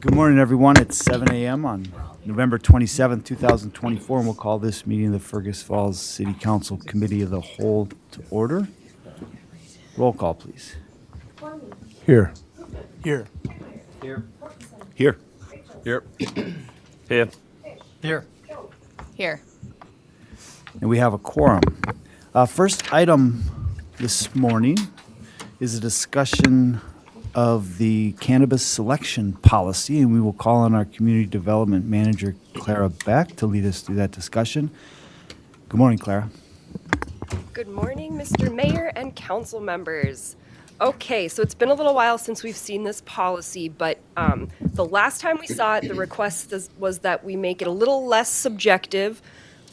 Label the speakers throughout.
Speaker 1: Good morning, everyone. It's 7 a.m. on November 27th, 2024, and we'll call this meeting of the Fergus Falls City Council Committee of the Whole to order. Roll call, please.
Speaker 2: Here.
Speaker 3: Here.
Speaker 1: Here.
Speaker 3: Here.
Speaker 2: Here.
Speaker 3: Here.
Speaker 4: Here.
Speaker 5: Here.
Speaker 1: And we have a quorum. First item this morning is a discussion of the cannabis selection policy, and we will call on our Community Development Manager, Clara Beck, to lead us through that discussion. Good morning, Clara.
Speaker 6: Good morning, Mr. Mayor and council members. Okay, so it's been a little while since we've seen this policy, but the last time we saw it, the request was that we make it a little less subjective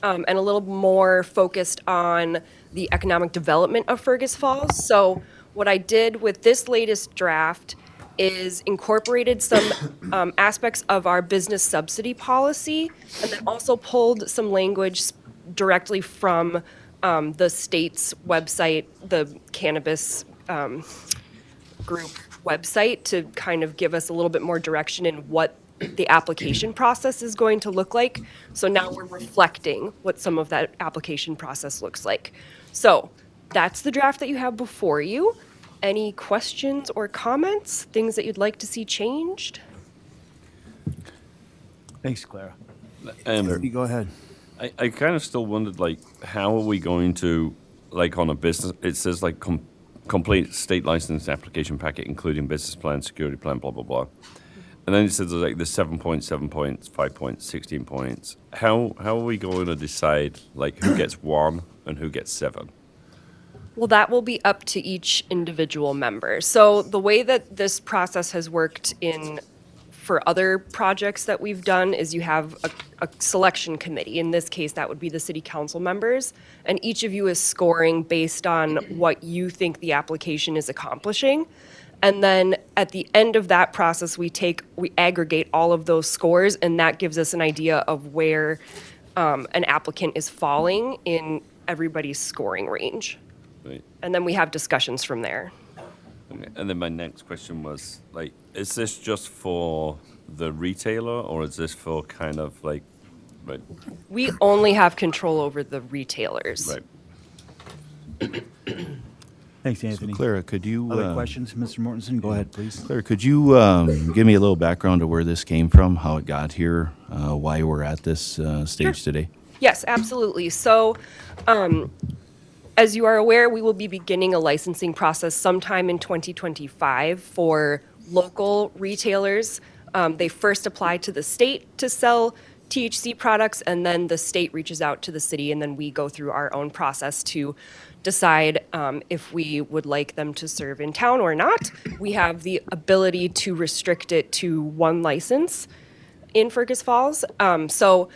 Speaker 6: and a little more focused on the economic development of Fergus Falls. So what I did with this latest draft is incorporated some aspects of our business subsidy policy, and then also pulled some language directly from the state's website, the cannabis group website, to kind of give us a little bit more direction in what the application process is going to look like. So now we're reflecting what some of that application process looks like. So that's the draft that you have before you. Any questions or comments, things that you'd like to see changed?
Speaker 1: Thanks, Clara.
Speaker 3: You
Speaker 1: Go ahead.
Speaker 3: I kind of still wondered, like, how are we going to, like, on a business, it says, like, complete state license application packet, including business plan, security plan, blah, blah, blah. And then it says, like, there's 7 points, 7 points, 5 points, 16 points. How are we going to decide, like, who gets 1 and who gets 7?
Speaker 6: Well, that will be up to each individual member. So the way that this process has worked for other projects that we've done is you have a selection committee. In this case, that would be the city council members. And each of you is scoring based on what you think the application is accomplishing. And then at the end of that process, we aggregate all of those scores, and that gives us an idea of where an applicant is falling in everybody's scoring range.
Speaker 3: Right.
Speaker 6: And then we have discussions from there.
Speaker 3: Okay. And then my next question was, like, is this just for the retailer, or is this for kind of, like, right?
Speaker 6: We only have control over the retailers.
Speaker 3: Right.
Speaker 1: Thanks, Anthony.
Speaker 2: Clara, could you...
Speaker 1: Other questions, Mr. Mortensen? Go ahead, please.
Speaker 2: Clara, could you give me a little background to where this came from, how it got here, why we're at this stage today?
Speaker 6: Yes, absolutely. So, as you are aware, we will be beginning a licensing process sometime in 2025 for local retailers. They first apply to the state to sell THC products, and then the state reaches out to the city, and then we go through our own process to decide if we would like them to serve in town or not. We have the ability to restrict it to 1 license in Fergus Falls. So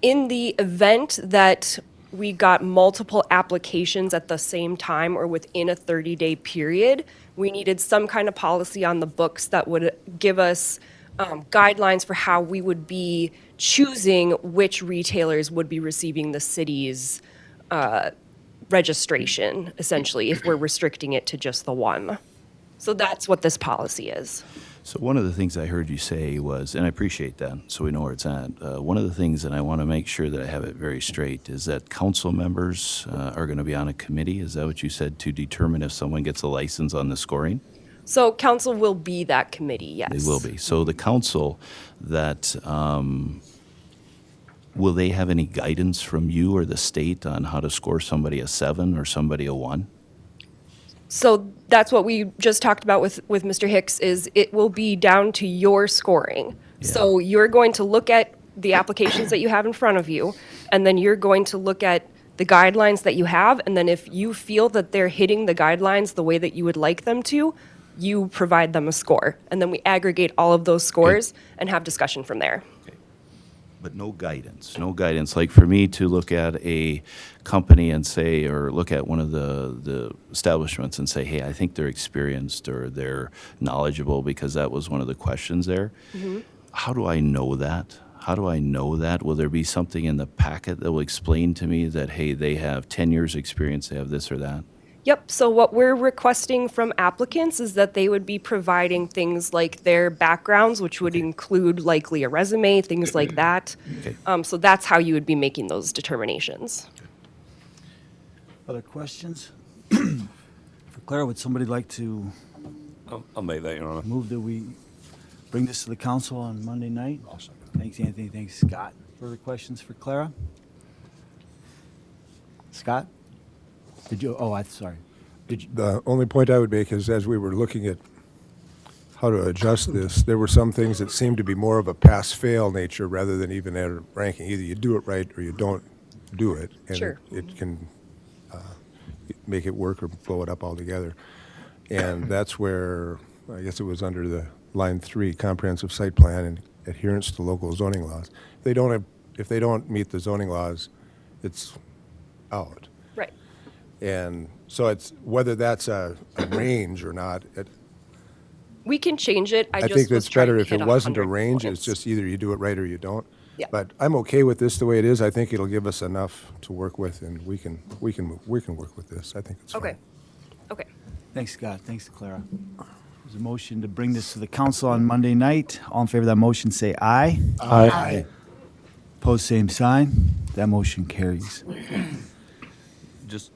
Speaker 6: in the event that we got multiple applications at the same time or within a 30-day period, we needed some kind of policy on the books that would give us guidelines for how we would be choosing which retailers would be receiving the city's registration, essentially, if we're restricting it to just the 1. So that's what this policy is.
Speaker 2: So one of the things I heard you say was, and I appreciate that, so we know where it's at. One of the things that I want to make sure that I have it very straight is that council members are going to be on a committee. Is that what you said, to determine if someone gets a license on the scoring?
Speaker 6: So council will be that committee, yes.
Speaker 2: They will be. So the council, that will they have any guidance from you or the state on how to score somebody a 7 or somebody a 1?
Speaker 6: So that's what we just talked about with Mr. Hicks, is it will be down to your scoring.
Speaker 2: Yeah.
Speaker 6: So you're going to look at the applications that you have in front of you, and then you're going to look at the guidelines that you have, and then if you feel that they're hitting the guidelines the way that you would like them to, you provide them a score. And then we aggregate all of those scores and have discussion from there.
Speaker 2: But no guidance, no guidance. Like for me to look at a company and say, or look at one of the establishments and say, hey, I think they're experienced or they're knowledgeable, because that was one of the questions there. Mm-hmm. How do I know that? How do I know that? Will there be something in the packet that will explain to me that, hey, they have 10 years experience, they have this or that?
Speaker 6: Yep, so what we're requesting from applicants is that they would be providing things like their backgrounds, which would include likely a resume, things like that.
Speaker 2: Okay.
Speaker 6: So that's how you would be making those determinations.
Speaker 1: Other questions? For Clara, would somebody like to
Speaker 3: I'll make that, Your Honor.
Speaker 1: move that we bring this to the council on Monday night? Awesome. Thanks, Anthony. Thanks, Scott. Further questions for Clara? Scott? Did you, oh, I'm sorry. Did you,
Speaker 4: The only point I would make is as we were looking at how to adjust this, there were some things that seemed to be more of a pass-fail nature rather than even at a ranking. Either you do it right or you don't do it. And
Speaker 6: Sure.
Speaker 4: it can make it work or blow it up altogether. And that's where, I guess it was under the line 3, comprehensive site plan and adherence to local zoning laws. If they don't meet the zoning laws, it's out.
Speaker 6: Right.
Speaker 4: And so it's, whether that's a range or not,
Speaker 6: We can change it. I
Speaker 4: I
Speaker 6: just
Speaker 4: think
Speaker 6: was
Speaker 4: that's
Speaker 6: trying
Speaker 4: better
Speaker 6: to
Speaker 4: if
Speaker 6: hit
Speaker 4: it wasn't a
Speaker 6: 100
Speaker 4: range,
Speaker 6: points.
Speaker 4: it's just either you do it right or you don't.
Speaker 6: Yeah.
Speaker 4: But I'm okay with this the way it is. I think it'll give us enough to work with, and we can work with this. I think it's fine.
Speaker 6: Okay. Okay.
Speaker 1: thanks, Scott. Thanks, Clara. There's a motion to bring this to the council on Monday night. All in favor of that motion, say aye.
Speaker 4: Aye.
Speaker 1: Pose same sign. That motion carries.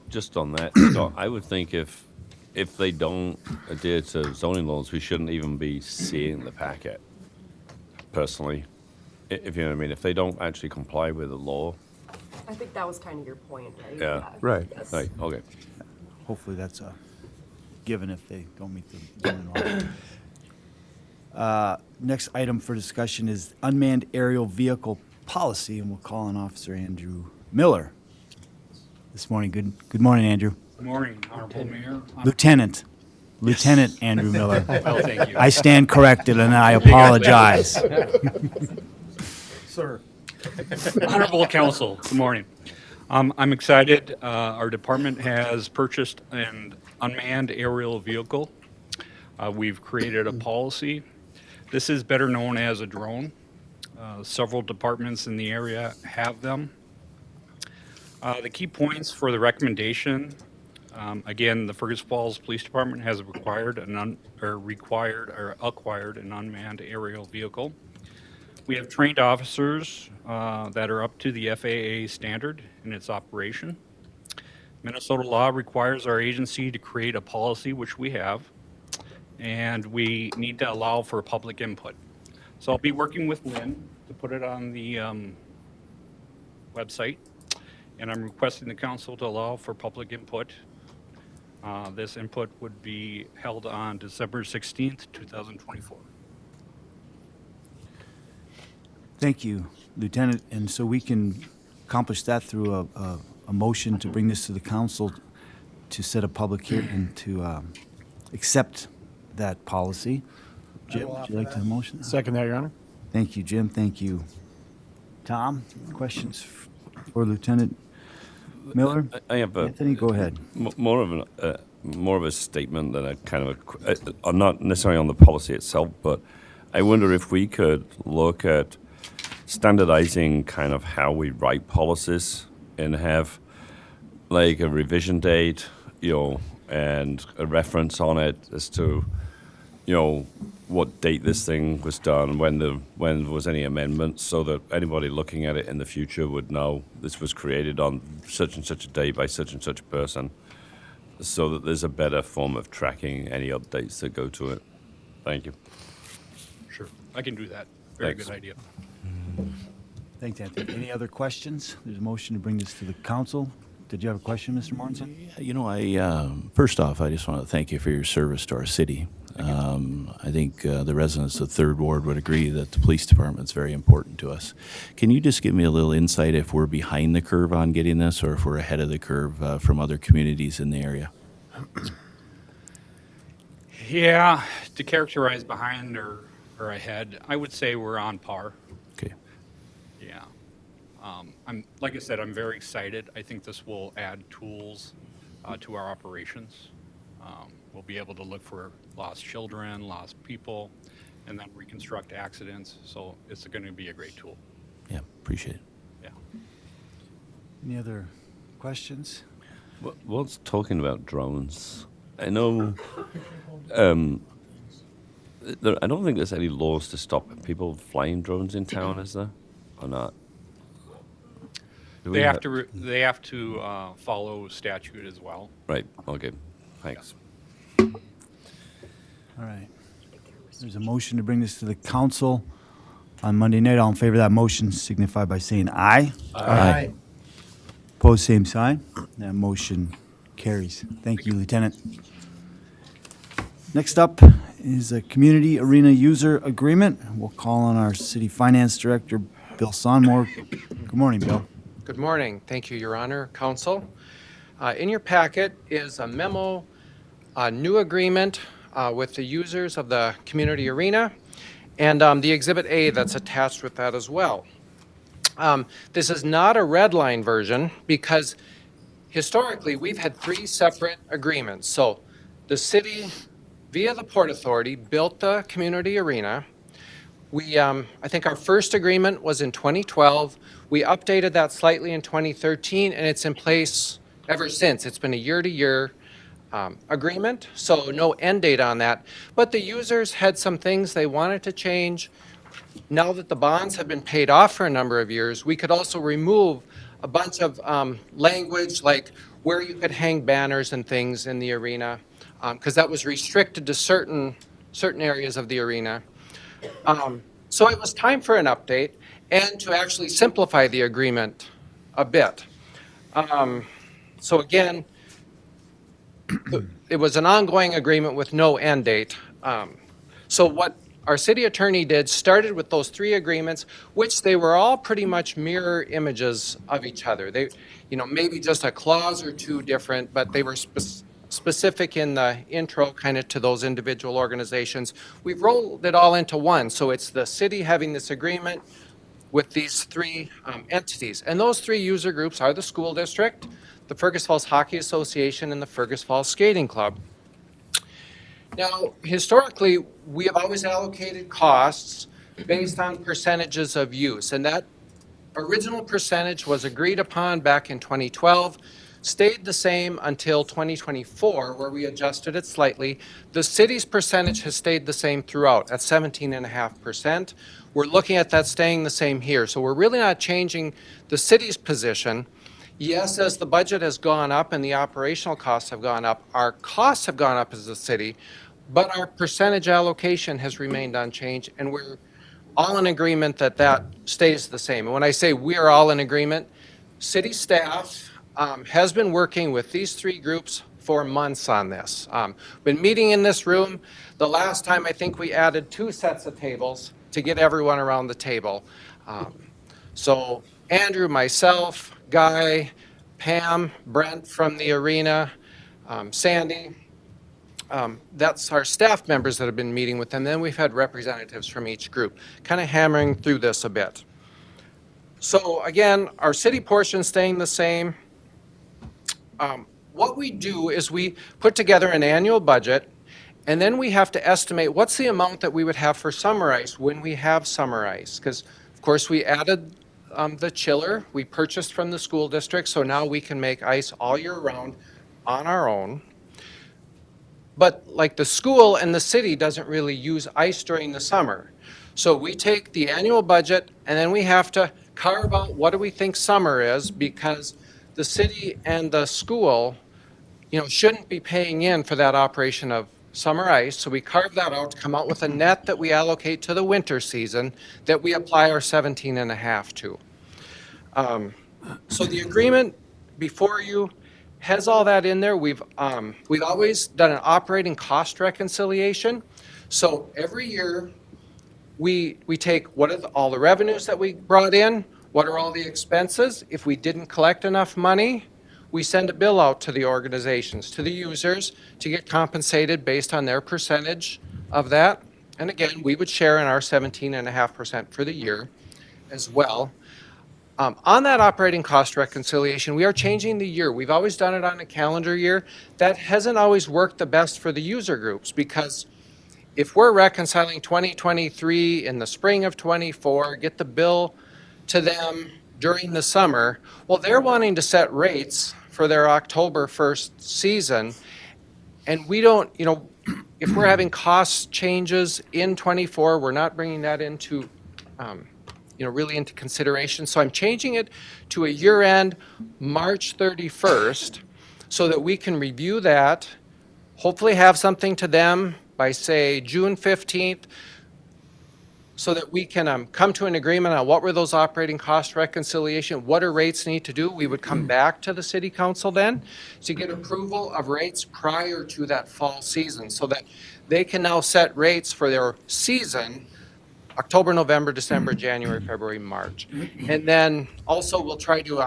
Speaker 3: Just on that, Scott, I would think if they don't adhere to zoning laws, we shouldn't even be seeing the packet, personally. If you know what I mean, if they don't actually comply with the law.
Speaker 6: I think that was kind of your point, right?
Speaker 3: Yeah.
Speaker 4: Right.
Speaker 6: Yes.
Speaker 3: Right, okay.
Speaker 1: Hopefully that's a given if they don't meet the zoning law. Next item for discussion is unmanned aerial vehicle policy, and we'll call on Officer Andrew Miller this morning. Good morning, Andrew.
Speaker 5: Good morning, Honorable Mayor.
Speaker 1: Lieutenant Andrew Miller.
Speaker 5: Well, thank you.
Speaker 1: I stand corrected and I apologize.
Speaker 5: Sir. Honorable Council, good morning. I'm excited. Our department has purchased an unmanned aerial vehicle. We've created a policy. This is better known as a drone. Several departments in the area have them. The key points for the recommendation, again, the Fergus Falls Police Department has acquired an unmanned aerial vehicle. We have trained officers that are up to the FAA standard in its operation. Minnesota law requires our agency to create a policy, which we have, and we need to allow for public input. So I'll be working with Lynn to put it on the website, and I'm requesting the council to allow for public input. This input would be held on December 16th, 2024.
Speaker 1: Thank you, Lieutenant. And so we can accomplish that through a motion to bring this to the council to set a public hearing to accept that policy. Jim, would you like to motion?
Speaker 7: Second that, Your Honor.
Speaker 1: Thank you, Jim. Thank you. Tom, questions for Lieutenant Miller?
Speaker 3: I have a,
Speaker 1: Anthony, go ahead.
Speaker 3: more of a statement than a kind of I'm not necessarily on the policy itself, but I wonder if we could look at standardizing kind of how we write policies and have like a revision date, and a reference on it as to, what date this thing was done, when there was any amendments, so that anybody looking at it in the future would know this was created on such and such a day by such and such a person, so that there's a better form of tracking any updates that go to it. Thank you.
Speaker 5: Sure, I can do that. Very
Speaker 3: Thanks.
Speaker 5: good idea.
Speaker 1: Thanks, Anthony. Any other questions? There's a motion to bring this to the council. Did you have a question, Mr. Mortensen?
Speaker 2: First off, I just want to thank you for your service to our city. I think the residents of Third Ward would agree that the police department's very important to us. Can you just give me a little insight if we're behind the curve on getting this, or if we're ahead of the curve from other communities in the area?
Speaker 5: Yeah, to characterize behind or ahead, I would say we're on par.
Speaker 2: Okay.
Speaker 5: Yeah. Like I said, I'm very excited. I think this will add tools to our operations. We'll be able to look for lost children, lost people, and then reconstruct accidents. So it's going to be a great tool.
Speaker 2: Yeah, appreciate it.
Speaker 5: Yeah.
Speaker 1: Any other questions?
Speaker 3: What's talking about drones? I know. I don't think there's any laws to stop people flying drones in town, is there, or not? Do we
Speaker 5: They have to follow statute as well.
Speaker 3: Right. Okay. Thanks.
Speaker 1: All right. There's a motion to bring this to the council on Monday night. All in favor of that motion signify by saying aye.
Speaker 2: Aye.
Speaker 1: Opposed, same sign. That motion carries. Thank you, Lieutenant. Next up is a community arena user agreement. We'll call on our city finance director, Bill Sonmore. Good morning, Bill.
Speaker 7: Good morning. Thank you, Your Honor, Council. In your packet is a memo, a new agreement with the users of the community arena, and the Exhibit A that's attached with that as well. This is not a red line version because historically we've had 3 separate agreements. So the city, via the Port Authority, built the community arena. We, I think our first agreement was in 2012. We updated that slightly in 2013, and it's in place ever since. It's been a year-to-year agreement, so no end date on that. But the users had some things they wanted to change. Now that the bonds have been paid off for a number of years, we could also remove a bunch of language like where you could hang banners and things in the arena, because that was restricted to certain areas of the arena. So it was time for an update and to actually simplify the agreement a bit. So again, it was an ongoing agreement with no end date. So what our city attorney did, started with those 3 agreements, which they were all pretty much mirror images of each other. They, maybe just a clause or 2 different, but they were specific in the intro kind of to those individual organizations. We've rolled it all into one. So it's the city having this agreement with these 3 entities. And those 3 user groups are the school district, the Fergus Falls Hockey Association, and the Fergus Falls Skating Club. Now, historically, we have always allocated costs based on percentages of use, and that original percentage was agreed upon back in 2012, stayed the same until 2024, where we adjusted it slightly. The city's percentage has stayed the same throughout at 17.5%. We're looking at that staying the same here, so we're really not changing the city's position. Yes, as the budget has gone up and the operational costs have gone up, our costs have gone up as a city, but our percentage allocation has remained unchanged, and we're all in agreement that that stays the same. And when I say we're all in agreement, city staff has been working with these 3 groups for months on this. Been meeting in this room. The last time I think we added 2 sets of tables to get everyone around the table. So Andrew, myself, Guy, Pam, Brent from the arena, Sandy, that's our staff members that have been meeting with them. Then we've had representatives from each group, kind of hammering through this a bit. So again, our city portion staying the same. What we do is we put together an annual budget, and then we have to estimate what's the amount that we would have for summer ice when we have summer ice. Because, of course, we added the chiller we purchased from the school district, so now we can make ice all year round on our own. But like the school and the city doesn't really use ice during the summer. So we take the annual budget and then we have to carve out what do we think summer is, because the city and the school, shouldn't be paying in for that operation of summer ice. So we carve that out to come out with a net that we allocate to the winter season that we apply our 17.5 to. So the agreement before you has all that in there. We've always done an operating cost reconciliation. So every year we take what are all the revenues that we brought in, what are all the expenses. If we didn't collect enough money, we send a bill out to the organizations, to the users, to get compensated based on their percentage of that. And again, we would share in our 17.5% for the year as well. On that operating cost reconciliation, we are changing the year. We've always done it on a calendar year. That hasn't always worked the best for the user groups, because if we're reconciling 2023 in the spring of 24, get the bill to them during the summer, well, they're wanting to set rates for their October 1st season. And we don't, if we're having cost changes in '24, we're not bringing that into, really into consideration. So I'm changing it to a year-end March 31st so that we can review that, hopefully have something to them by, say, June 15th, so that we can come to an agreement on what were those operating cost reconciliation, what do rates need to do. We would come back to the city council then to get approval of rates prior to that fall season, so that they can now set rates for their season, October, November, December, January, February, March. And then also we'll try to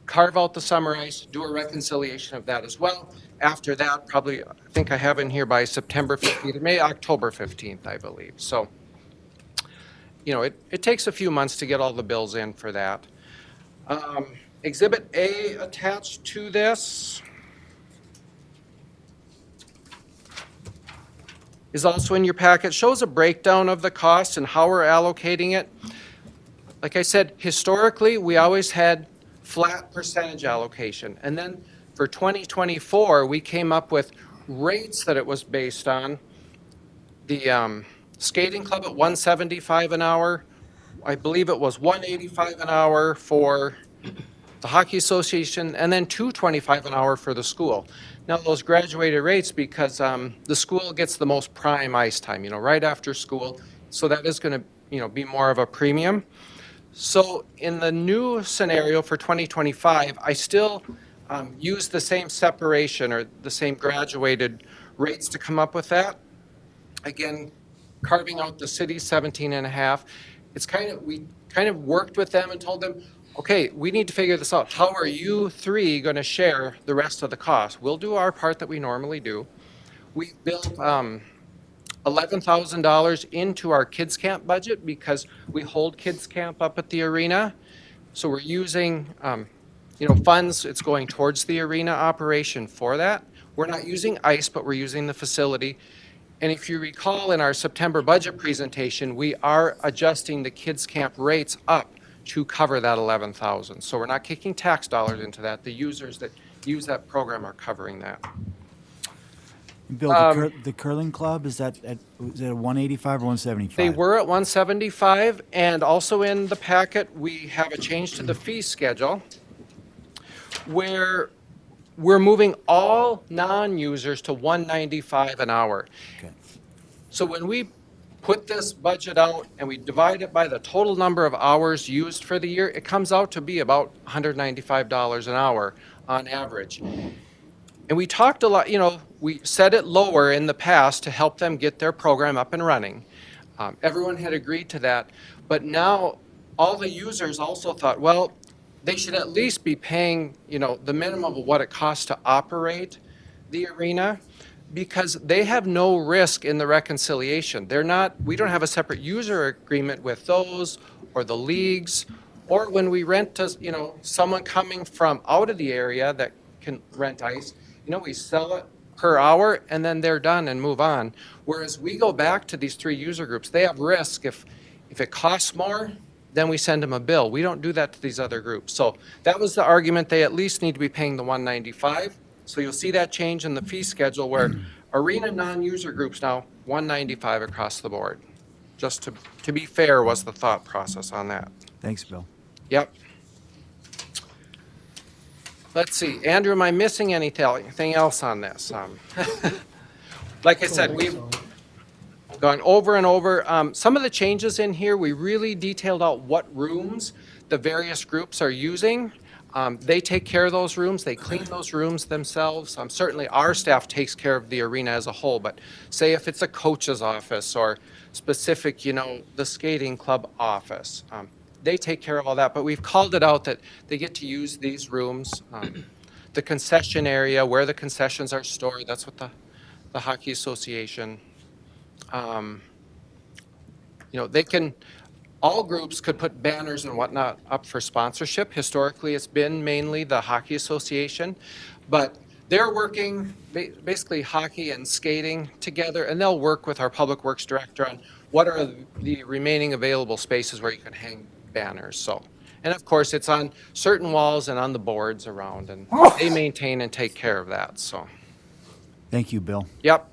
Speaker 7: carve out the summer ice, do a reconciliation of that as well. After that, probably, I think I have in here by September 15th, May, October 15th, I believe. So, it takes a few months to get all the bills in for that. Exhibit A attached to this is also in your packet, shows a breakdown of the cost and how we're allocating it. Like I said, historically, we always had flat percentage allocation. And then for 2024, we came up with rates that it was based on. The skating club at $175 an hour. I believe it was $185 an hour for the hockey association, and then $225 an hour for the school. Now those graduated rates, because the school gets the most prime ice time, right after school. So that is going to, be more of a premium. So in the new scenario for 2025, I still use the same separation or the same graduated rates to come up with that. Again, carving out the city's 17 and a half. We kind of worked with them and told them, okay, we need to figure this out. How are you three going to share the rest of the cost? We'll do our part that we normally do. We built $11,000 into our kids camp budget because we hold kids camp up at the arena. So we're using, funds. It's going towards the arena operation for that. We're not using ice, but we're using the facility. And if you recall in our September budget presentation, we are adjusting the kids camp rates up to cover that 11,000. So we're not kicking tax dollars into that. The users that use that program are covering that.
Speaker 1: Bill, the curling club, is that at 185 or 175?
Speaker 7: They were at 175, and also in the packet, we have a change to the fee schedule where we're moving all non-users to 195 an hour.
Speaker 1: Okay.
Speaker 7: So when we put this budget out and we divide it by the total number of hours used for the year, it comes out to be about $195 an hour on average. And we talked a lot, we set it lower in the past to help them get their program up and running. Everyone had agreed to that. But now all the users also thought, well, they should at least be paying, the minimum of what it costs to operate the arena, because they have no risk in the reconciliation. We don't have a separate user agreement with those or the leagues, or when we rent to, someone coming from out of the area that can rent ice, we sell it per hour and then they're done and move on. Whereas we go back to these three user groups, they have risk. If it costs more, then we send them a bill. We don't do that to these other groups. So that was the argument. They at least need to be paying the 195. So you'll see that change in the fee schedule where arena non-user groups now 195 across the board. Just to be fair was the thought process on that.
Speaker 1: Thanks, Bill.
Speaker 7: Yep. Let's see, Andrew, am I missing anything else on this? Like I said, we've gone over and over. Some of the changes in here, we really detailed out what rooms the various groups are using. They take care of those rooms. They clean those rooms themselves. Certainly our staff takes care of the arena as a whole, but say if it's a coach's office or specific, the skating club office, they take care of all that. But we've called it out that they get to use these rooms. The concession area where the concessions are stored, that's what the Hockey Association, all groups could put banners and whatnot up for sponsorship. Historically, it's been mainly the Hockey Association, but they're working basically hockey and skating together, and they'll work with our Public Works Director on what are the remaining available spaces where you can hang banners. So And of course, it's on certain walls and on the boards around, and they maintain and take care of that, so.
Speaker 1: Thank you, Bill.
Speaker 7: Yep.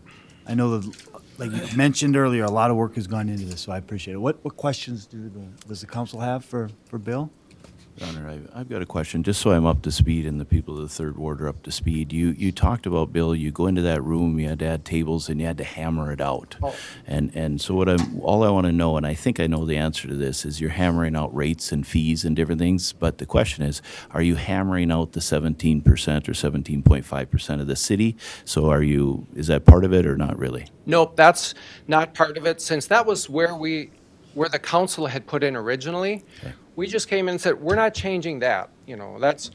Speaker 1: I know that, like you mentioned earlier, a lot of work has gone into this, so I appreciate it. What questions does the council have for Bill?
Speaker 2: Your Honor, I've got a question, just so I'm up to speed and the people of the Third Ward are up to speed. You talked about, Bill, you go into that room, you had to add tables, and you had to hammer it out.
Speaker 7: Oh.
Speaker 2: And so all I want to know, and I think I know the answer to this, is you're hammering out rates and fees and different things. But the question is, are you hammering out the 17% or 17.5% of the city? So is that part of it or not really?
Speaker 7: Nope, that's not part of it, since that was where the council had put in originally.
Speaker 2: Okay.
Speaker 7: We just came in and said, we're not changing that, that's,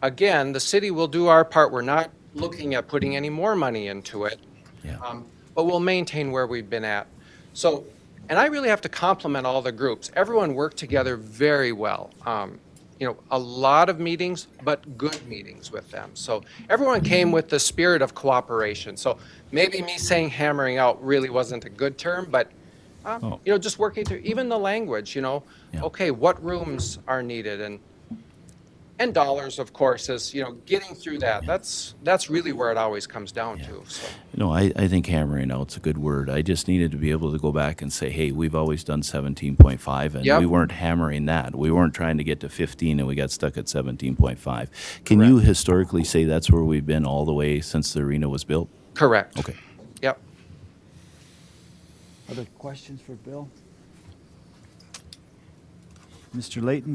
Speaker 7: again, the city will do our part, we're not looking at putting any more money into it.
Speaker 2: Yeah.
Speaker 7: But we'll maintain where we've been at. So, and I really have to compliment all the groups. Everyone worked together very well. A lot of meetings, but good meetings with them. So everyone came with the spirit of cooperation. So maybe me saying hammering out really wasn't a good term, but just working through even the language,
Speaker 2: Yeah.
Speaker 7: okay, what rooms are needed, and dollars, of course, is, getting through that. That's really where it always comes down to. So.
Speaker 2: No, I think hammering out's a good word. I just needed to be able to go back and say, hey, we've always done 17.5, and
Speaker 7: Yep.
Speaker 2: we weren't hammering that. We weren't trying to get to 15, and we got stuck at 17.5. Can you historically say that's where we've been all the way since the arena was built?
Speaker 7: Correct.
Speaker 2: Okay.
Speaker 7: Yep.
Speaker 1: Other questions for Bill? Mr. Layton,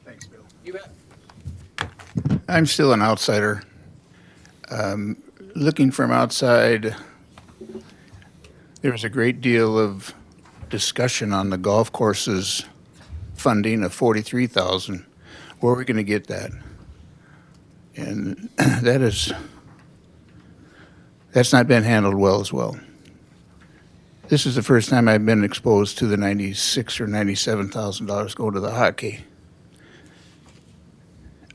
Speaker 8: Thanks, Bill.
Speaker 7: You bet.
Speaker 8: I'm still an outsider. Looking from outside, there was a great deal of discussion on the golf courses funding of $43,000. Where are we going to get that? And that's not been handled well as well. This is the first time I've been exposed to the $96,000 or $97,000 going to the hockey.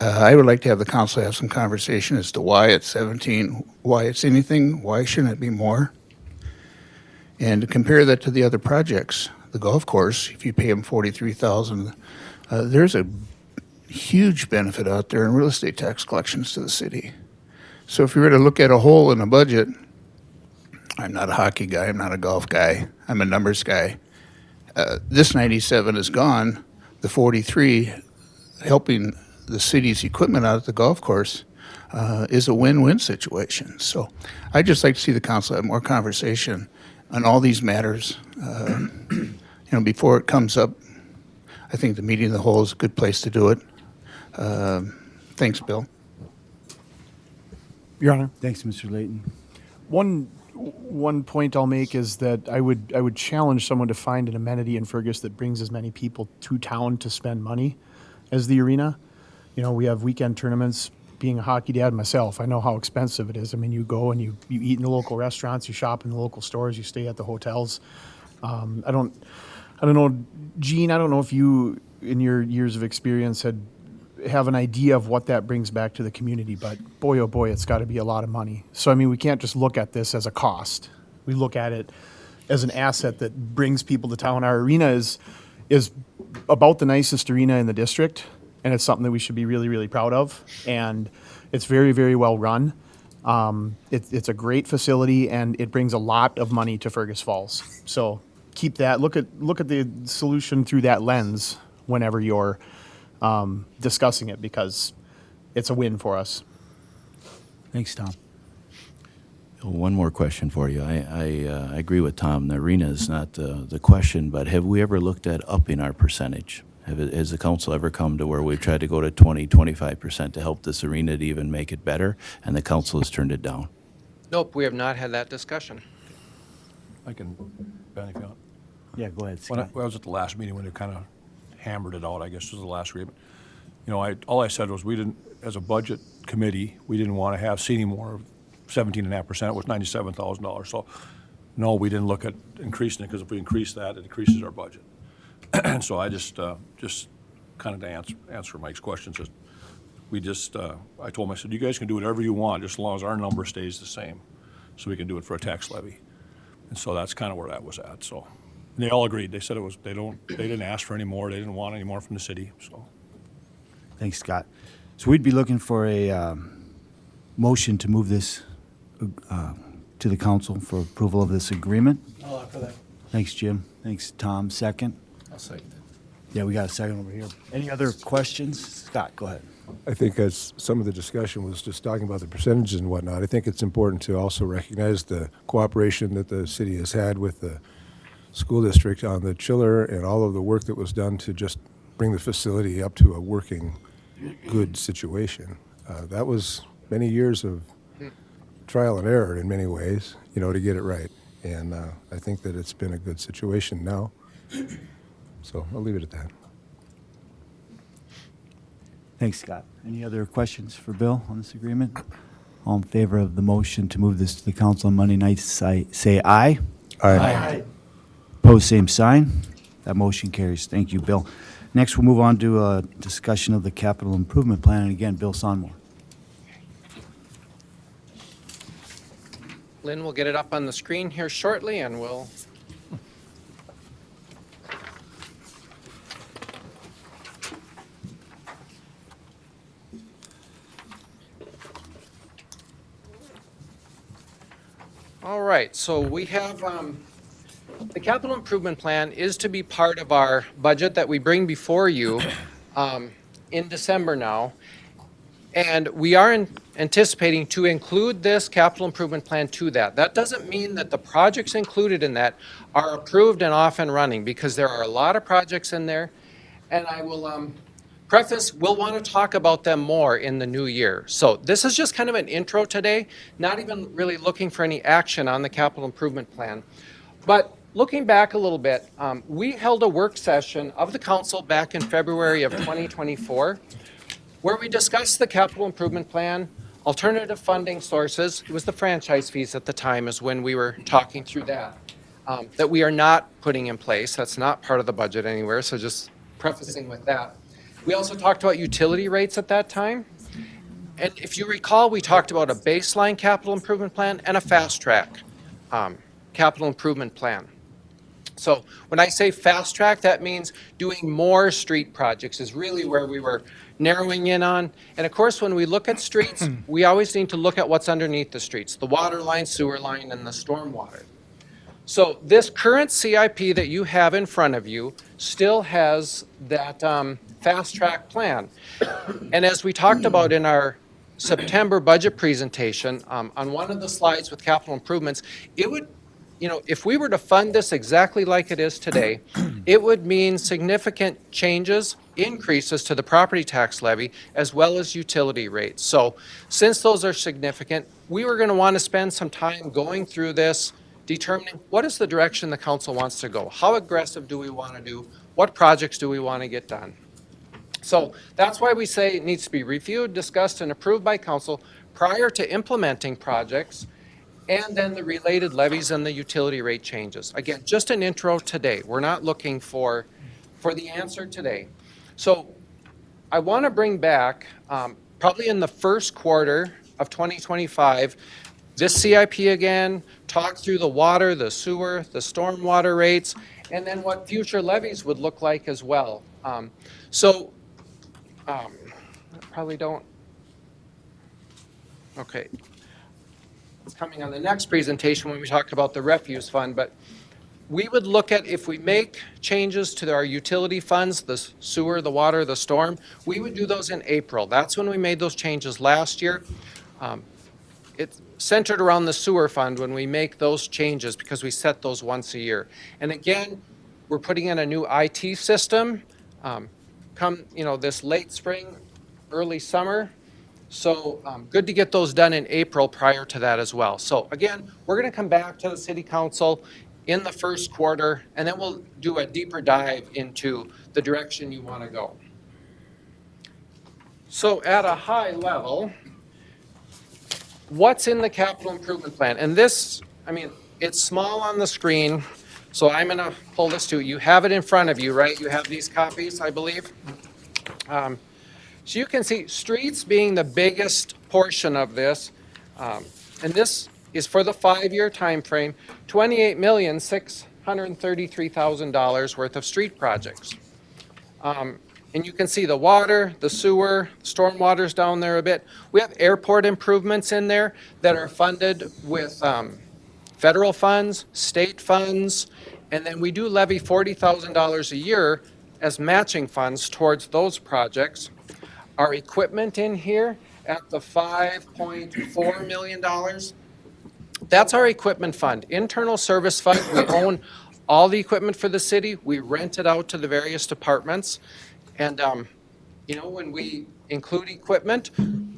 Speaker 8: I would like to have the council have some conversation as to why it's 17, why it's anything, why shouldn't it be more? And to compare that to the other projects. The golf course, if you pay them $43,000, there's a huge benefit out there in real estate tax collections to the city. So if you were to look at a hole in a budget, I'm not a hockey guy, I'm not a golf guy, I'm a numbers guy. This 97 is gone, the 43 helping the city's equipment out at the golf course is a win-win situation. So I'd just like to see the council have more conversation on all these matters. Before it comes up, I think the meeting of the whole is a good place to do it. Thanks, Bill.
Speaker 9: Your Honor,
Speaker 1: thanks, Mr. Layton.
Speaker 9: one point I'll make is that I would challenge someone to find an amenity in Fergus that brings as many people to town to spend money as the arena. We have weekend tournaments. Being a hockey dad myself, I know how expensive it is. I mean, you go and you eat in the local restaurants, you shop in the local stores, you stay at the hotels. I don't know, Gene, I don't know if you, in your years of experience, have an idea of what that brings back to the community, but boy, oh boy, it's got to be a lot of money. So, I mean, we can't just look at this as a cost. We look at it as an asset that brings people to town. Our arena is about the nicest arena in the district, and it's something that we should be really, really proud of. And it's very, very well run. It's a great facility, and it brings a lot of money to Fergus Falls. So keep that. Look at the solution through that lens whenever you're discussing it, because it's a win for us.
Speaker 1: Thanks, Tom.
Speaker 2: One more question for you. I agree with Tom. The arena is not the question, but have we ever looked at upping our percentage? Has the council ever come to where we've tried to go to 25% to help this arena to even make it better, and the council has turned it down?
Speaker 7: Nope, we have not had that discussion.
Speaker 10: I can, Ben, if you want.
Speaker 1: Yeah, go ahead,
Speaker 10: When I
Speaker 1: Scott.
Speaker 10: was at the last meeting when they kind of hammered it out, I guess was the last agreement. All I said was we didn't, as a budget committee, we didn't want to have see any more of 17.5%. It was $97,000. So no, we didn't look at increasing it, because if we increase that, it increases our budget. And so I just kind of to answer Mike's questions, I told him, I said, you guys can do whatever you want, just as long as our number stays the same, so we can do it for a tax levy. And so that's kind of where that was at. So And they all agreed. They said it was, they didn't ask for any more. They didn't want any more from the city, so.
Speaker 1: Thanks, Scott. So we'd be looking for a motion to move this to the council for approval of this agreement.
Speaker 11: I'll offer that.
Speaker 1: Thanks, Jim. Thanks, Tom. Second.
Speaker 2: I'll second it.
Speaker 1: Yeah, we got a second over here. Any other questions? Scott, go ahead.
Speaker 4: I think as some of the discussion was just talking about the percentages and whatnot, I think it's important to also recognize the cooperation that the city has had with the school district on the chiller and all of the work that was done to just bring the facility up to a working, good situation. That was many years of trial and error in many ways, to get it right. And I think that it's been a good situation now. So I'll leave it at that.
Speaker 1: Thanks, Scott. Any other questions for Bill on this agreement? All in favor of the motion to move this to the council on Monday night, say aye.
Speaker 4: Aye.
Speaker 1: Opposed, same sign. That motion carries. Thank you, Bill. Next, we'll move on to a discussion of the capital improvement plan. And again, Bill Sonmore.
Speaker 7: Lynn will get it up on the screen here shortly, and we'll. All right, so we have, the capital improvement plan is to be part of our budget that we bring before you in December now. And we are anticipating to include this capital improvement plan to that. That doesn't mean that the projects included in that are approved and off and running, because there are a lot of projects in there. And I will preface, we'll want to talk about them more in the new year. So this is just kind of an intro today, not even really looking for any action on the capital improvement plan. But looking back a little bit, we held a work session of the council back in February of 2024, where we discussed the capital improvement plan, alternative funding sources. It was the franchise fees at the time is when we were talking through that, that we are not putting in place. That's not part of the budget anywhere, so just prefacing with that. We also talked about utility rates at that time. And if you recall, we talked about a baseline capital improvement plan and a fast track capital improvement plan. So when I say fast track, that means doing more street projects is really where we were narrowing in on. And of course, when we look at streets, we always need to look at what's underneath the streets, the water line, sewer line, and the storm water. So this current CIP that you have in front of you still has that fast track plan. And as we talked about in our September budget presentation, on one of the slides with capital improvements, it would, if we were to fund this exactly like it is today, it would mean significant changes, increases to the property tax levy, as well as utility rates. So since those are significant, we were going to want to spend some time going through this, determining what is the direction the council wants to go. How aggressive do we want to do? What projects do we want to get done? So that's why we say it needs to be reviewed, discussed, and approved by council prior to implementing projects, and then the related levies and the utility rate changes. Again, just an intro today. We're not looking for the answer today. So I want to bring back, probably in the first quarter of 2025, this CIP again, talk through the water, the sewer, the stormwater rates, and then what future levies would look like as well. Probably don't. Okay. It's coming on the next presentation when we talk about the refuse fund, but we would look at if we make changes to our utility funds, the sewer, the water, the storm, we would do those in April. That's when we made those changes last year. It's centered around the sewer fund when we make those changes because we set those once a year. And again, we're putting in a new IT system come this late spring, early summer. So good to get those done in April prior to that as well. So again, we're going to come back to the city council in the first quarter, and then we'll do a deeper dive into the direction you want to go. So at a high level, what's in the capital improvement plan? And this, it's small on the screen, so I'm going to pull this to you. You have it in front of you, right? You have these copies, I believe. So you can see streets being the biggest portion of this, and this is for the 5-year time frame, $28,600,000 $733,000 worth of street projects. And you can see the water, the sewer, stormwater's down there a bit. We have airport improvements in there that are funded with federal funds, state funds, and then we do levy $40,000 a year as matching funds towards those projects. Our equipment in here at the $5.4 million, that's our equipment fund. Internal service fund, we own all the equipment for the city. We rent it out to the various departments. And, you know, when we include equipment,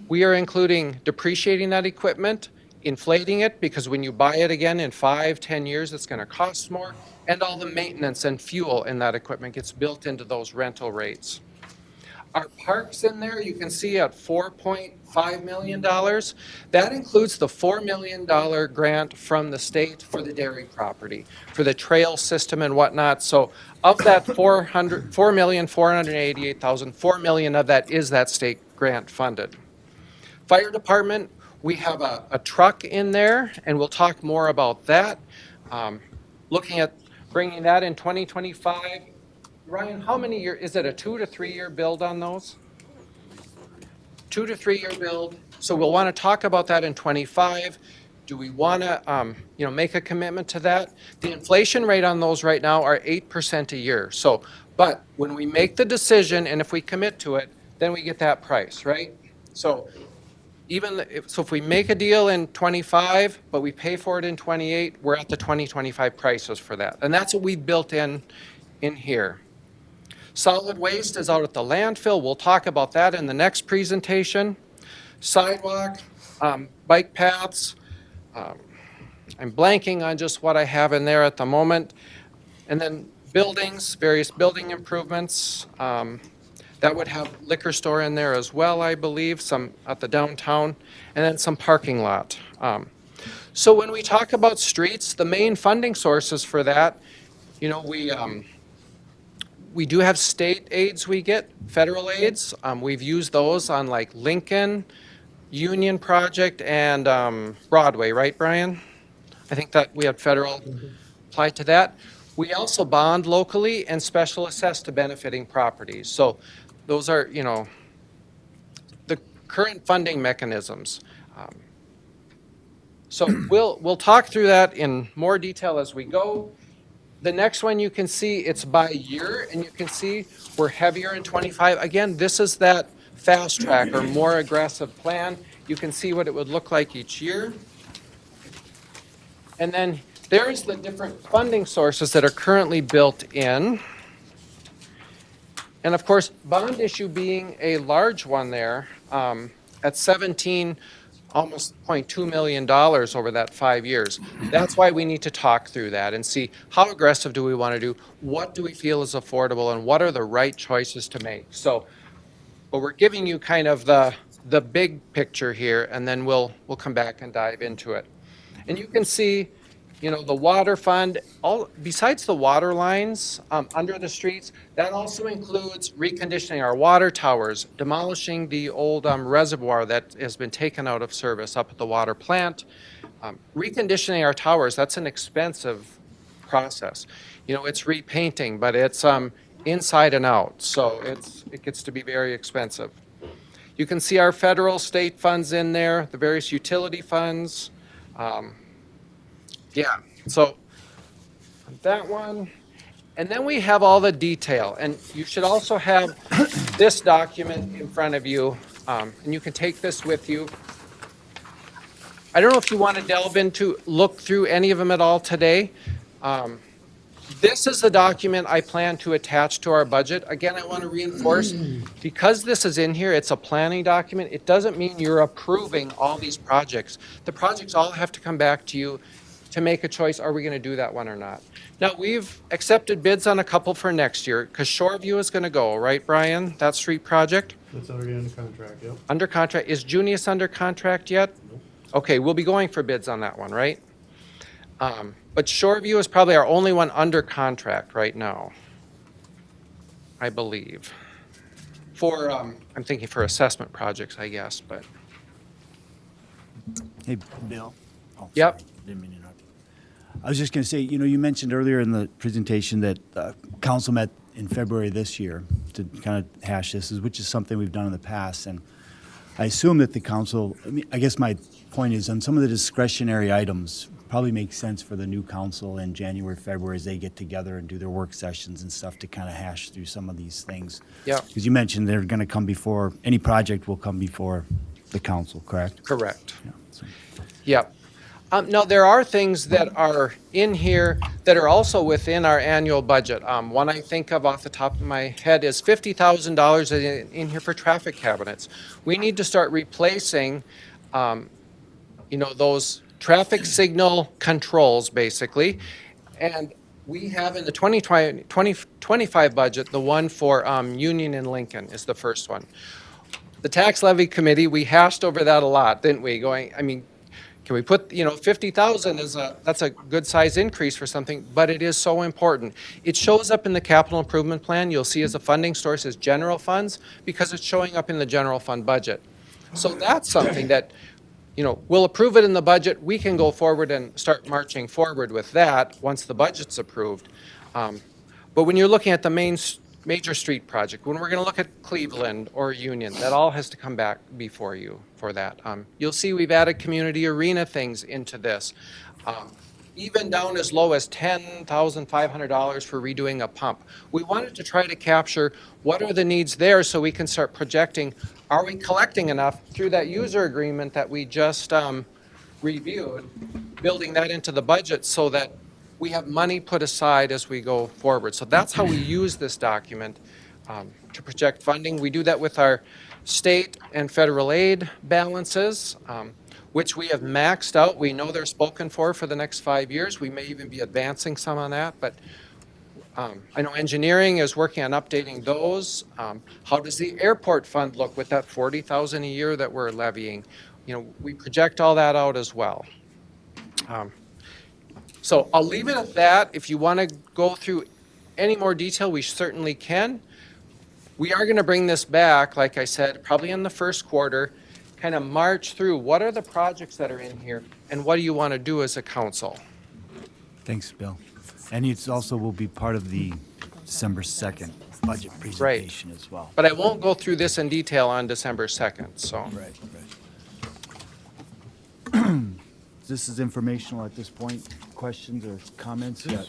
Speaker 7: we are including depreciating that equipment, inflating it, because when you buy it again in 5, 10 years, it's going to cost more, and all the maintenance and fuel in that equipment gets built into those rental rates. Our parks in there, you can see at $4.5 million. That includes the $4 million grant from the state for the dairy property, for the trail system and whatnot. So of that $4,488,000, $4 million of that is that state grant funded. Fire department, we have a truck in there, and we'll talk more about that. Looking at bringing that in 2025. Ryan, how many years, is it a 2 to 3 year build on those? 2 to 3 year build. So we'll want to talk about that in 25. Do we want to, you know, make a commitment to that? The inflation rate on those right now are 8% a year. So, but when we make the decision and if we commit to it, then we get that price, right? So if we make a deal in 25, but we pay for it in 28, we're at the 2025 prices for that. And that's what we built in here. Solid waste is out at the landfill. We'll talk about that in the next presentation. Sidewalk, bike paths. I'm blanking on just what I have in there at the moment. And then buildings, various building improvements. That would have liquor store in there as well, I believe, some at the downtown, and then some parking lot. So when we talk about streets, the main funding sources for that, you know, we do have state aids we get, federal aids. We've used those on like Lincoln, Union Project, and Broadway, right, Brian? I think that we had federal apply to that. We also bond locally and special assess to benefiting properties. So those are, you know, the current funding mechanisms. So we'll talk through that in more detail as we go. The next one you can see, it's by year, and you can see we're heavier in 25. Again, this is that fast track or more aggressive plan. You can see what it would look like each year. And then there's the different funding sources that are currently built in. And of course, bond issue being a large one there at 17, almost $0.2 million over that 5 years. That's why we need to talk through that and see how aggressive do we want to do, what do we feel is affordable, and what are the right choices to make. So, but we're giving you kind of the big picture here, and then we'll come back and dive into it. And you can see, you know, the water fund, besides the water lines under the streets, that also includes reconditioning our water towers, demolishing the old reservoir that has been taken out of service up at the water plant. Reconditioning our towers, that's an expensive process. You know, it's repainting, but it's inside and out, so it gets to be very expensive. You can see our federal, state funds in there, the various utility funds. Yeah, so that one. And then we have all the detail. And you should also have this document in front of you. And you can take this with you. I don't know if you want to look through any of them at all today. This is the document I plan to attach to our budget. Again, I want to reinforce, because this is in here, it's a planning document. It doesn't mean you're approving all these projects. The projects all have to come back to you to make a choice, are we going to do that one or not? Now, we've accepted bids on a couple for next year, because Shoreview is going to go, right, Brian? That street project?
Speaker 9: That's already under contract, yep.
Speaker 7: Under contract. Is Junius under contract yet?
Speaker 9: Nope.
Speaker 7: Okay, we'll be going for bids on that one, right? But Shoreview is probably our only one under contract right now, I believe. For, I'm thinking for assessment projects, I guess, but.
Speaker 1: Hey, Bill? Oh,
Speaker 7: Yep.
Speaker 1: sorry. Didn't mean to interrupt I was just going to say, you mentioned earlier in the presentation that council met in February this year to kind of hash this, which is something we've done in the past. And I assume that the council, I guess my point is on some of the discretionary items, probably makes sense for the new council in January, February as they get together and do their work sessions and stuff to kind of hash through some of these things.
Speaker 7: Yeah.
Speaker 1: Because you mentioned they're going to come before, any project will come before the council, correct?
Speaker 7: Correct.
Speaker 1: Yeah, so-
Speaker 7: Yep. Now, there are things that are in here that are also within our annual budget. One I think of off the top of my head is $50,000 in here for traffic cabinets. We need to start replacing, those traffic signal controls, basically. And we have in the 2025 budget, the one for Union and Lincoln is the first one. The tax levy committee, we hashed over that a lot, didn't we? Can we put, 50,000 that's a good size increase for something, but it is so important. It shows up in the capital improvement plan. You'll see as a funding source as general funds because it's showing up in the general fund budget. So that's something that, we'll approve it in the budget. We can go forward and start marching forward with that once the budget's approved. But when you're looking at the major street project, when we're going to look at Cleveland or Union, that all has to come back before you for that. You'll see we've added community arena things into this. Even down as low as $10,500 for redoing a pump. We wanted to try to capture what are the needs there so we can start projecting, are we collecting enough through that user agreement that we just reviewed, building that into the budget so that we have money put aside as we go forward. So that's how we use this document to project funding. We do that with our state and federal aid balances, which we have maxed out. We know they're spoken for the next 5 years. We may even be advancing some on that, but I know engineering is working on updating those. How does the airport fund look with that $40,000 a year that we're levying? We project all that out as well. So I'll leave it at that. If you want to go through any more detail, we certainly can. We are going to bring this back, like I said, probably in the first quarter, kind of march through what are the projects that are in here and what do you want to do as a council?
Speaker 1: Thanks, Bill. And it's also will be part of the December 2nd budget presentation as well.
Speaker 7: But I won't go through this in detail on December 2nd, so.
Speaker 1: Right. This is informational at this point. Questions or comments? Yeah,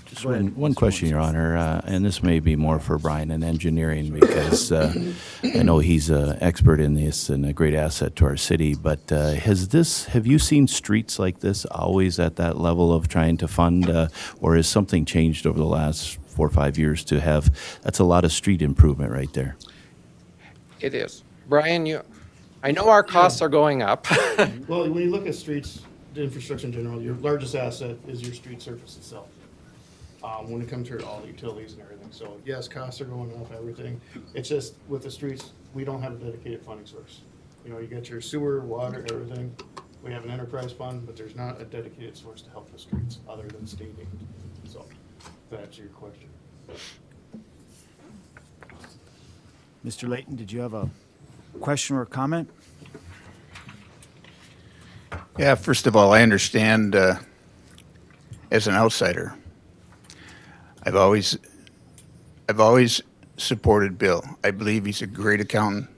Speaker 2: Just
Speaker 1: go ahead.
Speaker 2: one question, Your Honor, and this may be more for Brian in engineering because I know he's an expert in this and a great asset to our city, but have you seen streets like this always at that level of trying to fund, or has something changed over the last 4 or 5 years to have, that's a lot of street improvement right there.
Speaker 7: It is. Brian, I know our costs are going up.
Speaker 11: Well, when you look at streets, the infrastructure in general, your largest asset is your street surface itself. When it comes to all the utilities and everything. So yes, costs are going up, everything. It's just with the streets, we don't have a dedicated funding source. You get your sewer, water, everything. We have an enterprise fund, but there's not a dedicated source to help the streets other than state aid. So to answer your question.
Speaker 1: Mr. Layton, did you have a question or a comment?
Speaker 8: Yeah, first of all, I understand as an outsider, I've always supported Bill. I believe he's a great accountant.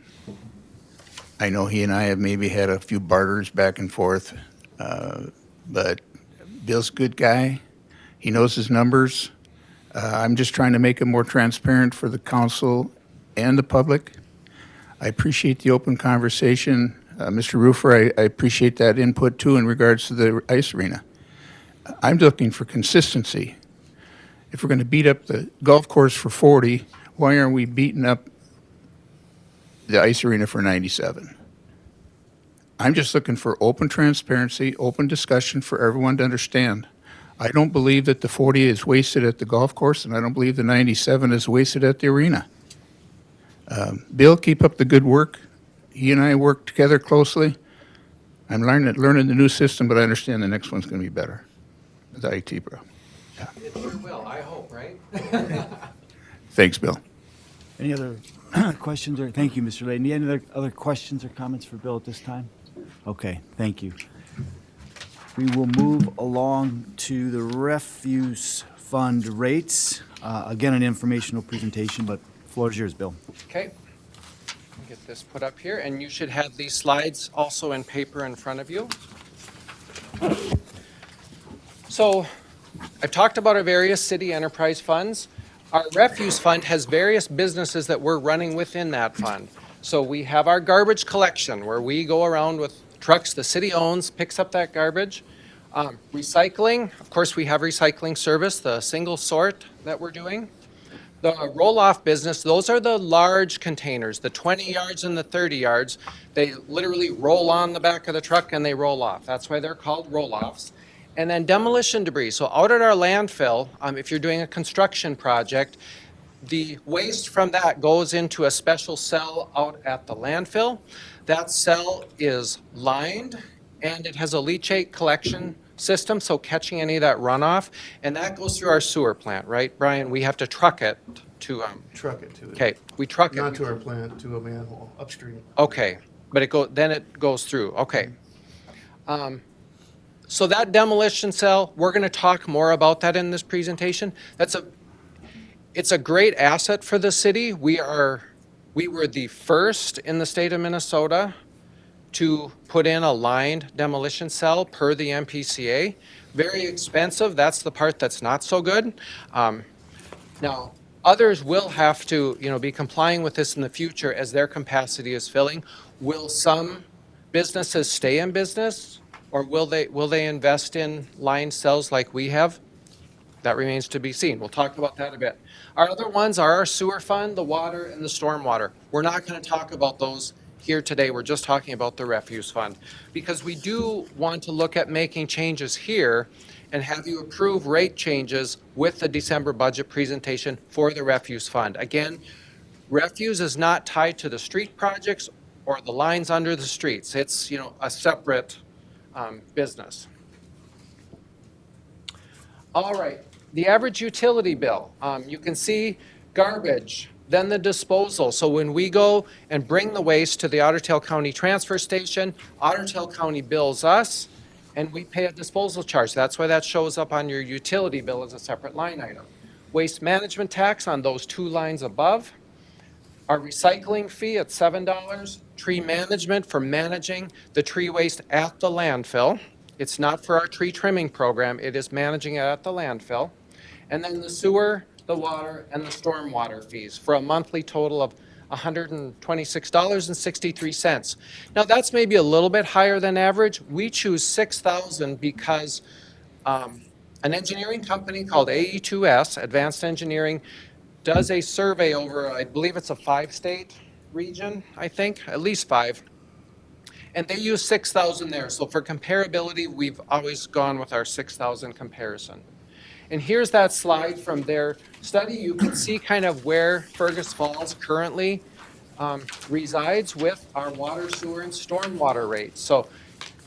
Speaker 8: I know he and I have maybe had a few barters back and forth, but Bill's a good guy. He knows his numbers. I'm just trying to make it more transparent for the council and the public. I appreciate the open conversation. Mr. Roofer, I appreciate that input too in regards to the ice arena. I'm looking for consistency. If we're going to beat up the golf course for 40, why aren't we beating up the ice arena for 97? I'm just looking for open transparency, open discussion for everyone to understand. I don't believe that the 40 is wasted at the golf course, and I don't believe the 97 is wasted at the arena. Bill, keep up the good work. He and I work together closely. I'm learning the new system, but I understand the next one's going to be better. The IT, bro. Yeah.
Speaker 7: It sure will, I hope, right?
Speaker 8: Thanks, Bill.
Speaker 1: Any other questions or, thank you, Mr. Layton. Any other questions or comments for Bill at this time? Okay, thank you. We will move along to the refuse fund rates. Again, an informational presentation, but floor is yours, Bill.
Speaker 7: Okay. Get this put up here, and you should have these slides also in paper in front of you. So I've talked about our various city enterprise funds. Our refuse fund has various businesses that we're running within that fund. So we have our garbage collection, where we go around with trucks the city owns, picks up that garbage. Recycling, of course, we have recycling service, the single sort that we're doing. The roll-off business, those are the large containers, the 20 yards and the 30 yards. They literally roll on the back of the truck and they roll off. That's why they're called roll-offs. And then demolition debris. So out at our landfill, if you're doing a construction project, the waste from that goes into a special cell out at the landfill. That cell is lined and it has a leachate collection system, so catching any of that runoff, and that goes through our sewer plant, right, Brian? We have to truck it to,
Speaker 11: Truck it to it.
Speaker 7: okay, we truck it.
Speaker 11: Not to our plant, to a manhole upstream.
Speaker 7: Okay, but then it goes through, okay. So that demolition cell, we're gonna talk more about that in this presentation. It's a great asset for the city. We were the first in the state of Minnesota to put in a lined demolition cell per the MPCA. Very expensive, that's the part that's not so good. Now, others will have to, be complying with this in the future as their capacity is filling. Will some businesses stay in business, or will they invest in lined cells like we have? That remains to be seen. We'll talk about that a bit. Our other ones are our sewer fund, the water, and the stormwater. We're not going to talk about those here today. We're just talking about the refuse fund, because we do want to look at making changes here and have you approve rate changes with the December budget presentation for the refuse fund. Again, refuse is not tied to the street projects or the lines under the streets. It's, a separate business. All right, the average utility bill. You can see garbage, then the disposal. So when we go and bring the waste to the Otter Tail County Transfer Station, Otter Tail County bills us, and we pay a disposal charge. That's why that shows up on your utility bill as a separate line item. Waste management tax on those two lines above. Our recycling fee at $7. Tree management for managing the tree waste at the landfill. It's not for our tree trimming program. It is managing it at the landfill. And then the sewer, the water, and the stormwater fees for a monthly total of $126.63. Now that's maybe a little bit higher than average. We choose $6,000 because an engineering company called AE2S, Advanced Engineering, does a survey over, I believe it's a 5-state region, I think, at least 5. And they use 6,000 there. So for comparability, we've always gone with our 6,000 comparison. And here's that slide from their study. You can see kind of where Fergus Falls currently resides with our water, sewer, and stormwater rates. So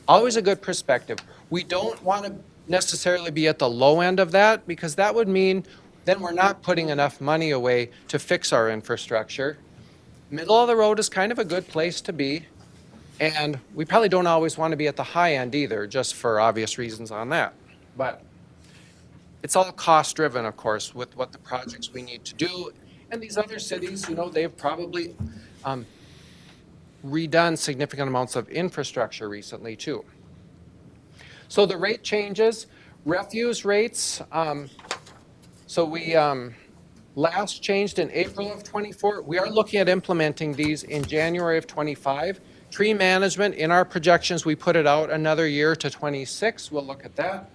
Speaker 7: always a good perspective. We don't want to necessarily be at the low end of that, because that would mean then we're not putting enough money away to fix our infrastructure. Middle of the road is kind of a good place to be. And we probably don't always want to be at the high end either, just for obvious reasons on that. But it's all cost driven, of course, with what the projects we need to do. And these other cities, they've probably redone significant amounts of infrastructure recently too. So the rate changes, refuse rates. So we last changed in April of 24. We are looking at implementing these in January of 25. Tree management, in our projections, we put it out another year to 26. We'll look at that.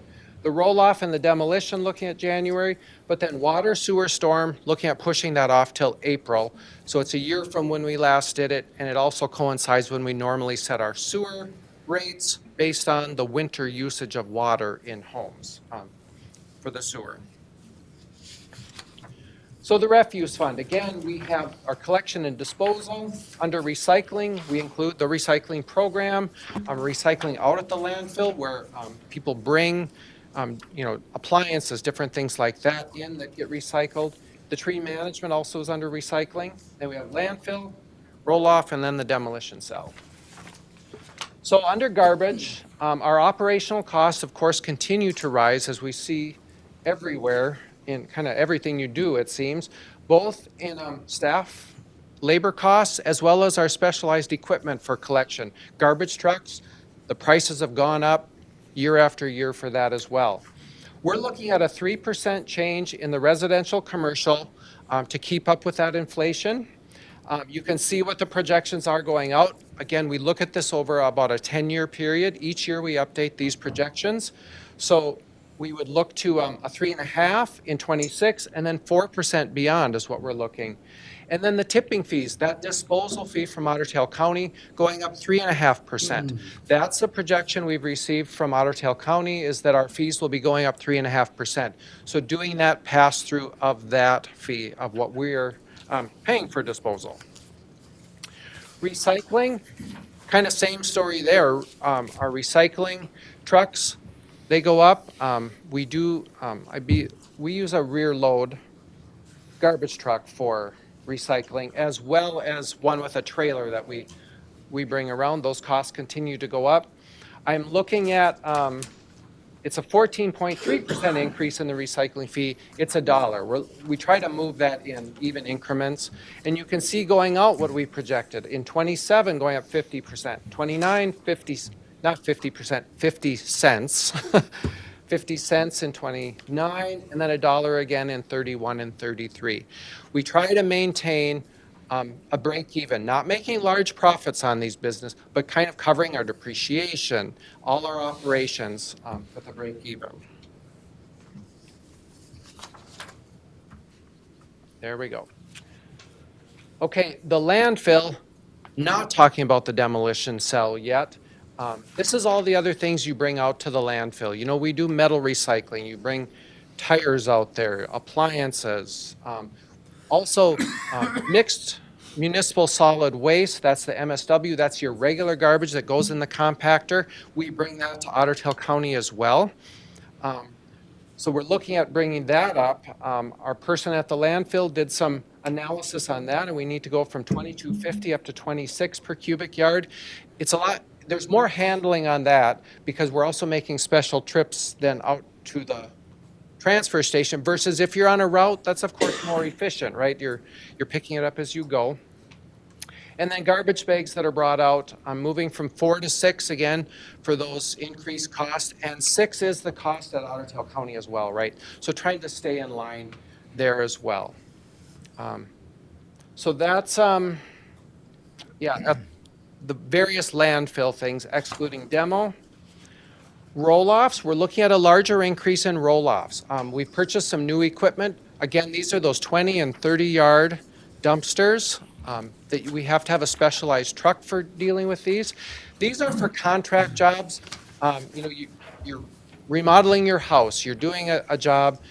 Speaker 7: The roll-off and the demolition, looking at January, but then water, sewer, storm, looking at pushing that off till April. So it's a year from when we last did it, and it also coincides when we normally set our sewer rates based on the winter usage of water in homes for the sewer. So the refuse fund, again, we have our collection and disposal. Under recycling, we include the recycling program, recycling out at the landfill where people bring appliances, different things like that in that get recycled. The tree management also is under recycling. Then we have landfill, roll-off, and then the demolition cell. So under garbage, our operational costs, of course, continue to rise as we see everywhere in kind of everything you do, it seems, both in staff labor costs as well as our specialized equipment for collection. Garbage trucks, the prices have gone up year after year for that as well. We're looking at a 3% change in the residential commercial to keep up with that inflation. You can see what the projections are going out. Again, we look at this over about a 10-year period. Each year we update these projections. So we would look to a 3.5 in 26 and then 4% beyond is what we're looking. And then the tipping fees, that disposal fee from Otter Tail County going up 3.5%. That's the projection we've received from Otter Tail County, is that our fees will be going up 3.5%. So doing that pass through of that fee of what we're paying for disposal. Recycling, kind of same story there. Our recycling trucks, they go up. We use a rear load garbage truck for recycling, as well as one with a trailer that we bring around. Those costs continue to go up. I'm looking at, it's a 14.3% increase in the recycling fee. It's $1. We try to move that in even increments. And you can see going out what we projected. In 27, going up 50%. 29, 50, not 50%, 50 cents. 50 cents in 29, and then $1 again in 31 and 33. We try to maintain a break even, not making large profits on these business, but kind of covering our depreciation, all our operations with a break even. There we go. Okay, the landfill, not talking about the demolition cell yet. This is all the other things you bring out to the landfill. You know, we do metal recycling. You bring tires out there, appliances. Also, mixed municipal solid waste, that's the MSW. That's your regular garbage that goes in the compactor. We bring that to Otter Tail County as well. So we're looking at bringing that up. Our person at the landfill did some analysis on that, and we need to go from 2250 up to 26 per cubic yard. It's a lot. There's more handling on that because we're also making special trips then out to the transfer station versus if you're on a route, that's of course more efficient, right? You're picking it up as you go. And then garbage bags that are brought out, I'm moving from 4 to 6 again for those increased costs. And 6 is the cost at Otter Tail County as well, right? So trying to stay in line there as well. So that's, the various landfill things, excluding demo. Roll-offs, we're looking at a larger increase in roll-offs. We've purchased some new equipment. Again, these are those 20 and 30-yard dumpsters that we have to have a specialized truck for dealing with these. These are for contract jobs. You know, you're remodeling your house, you're doing a job,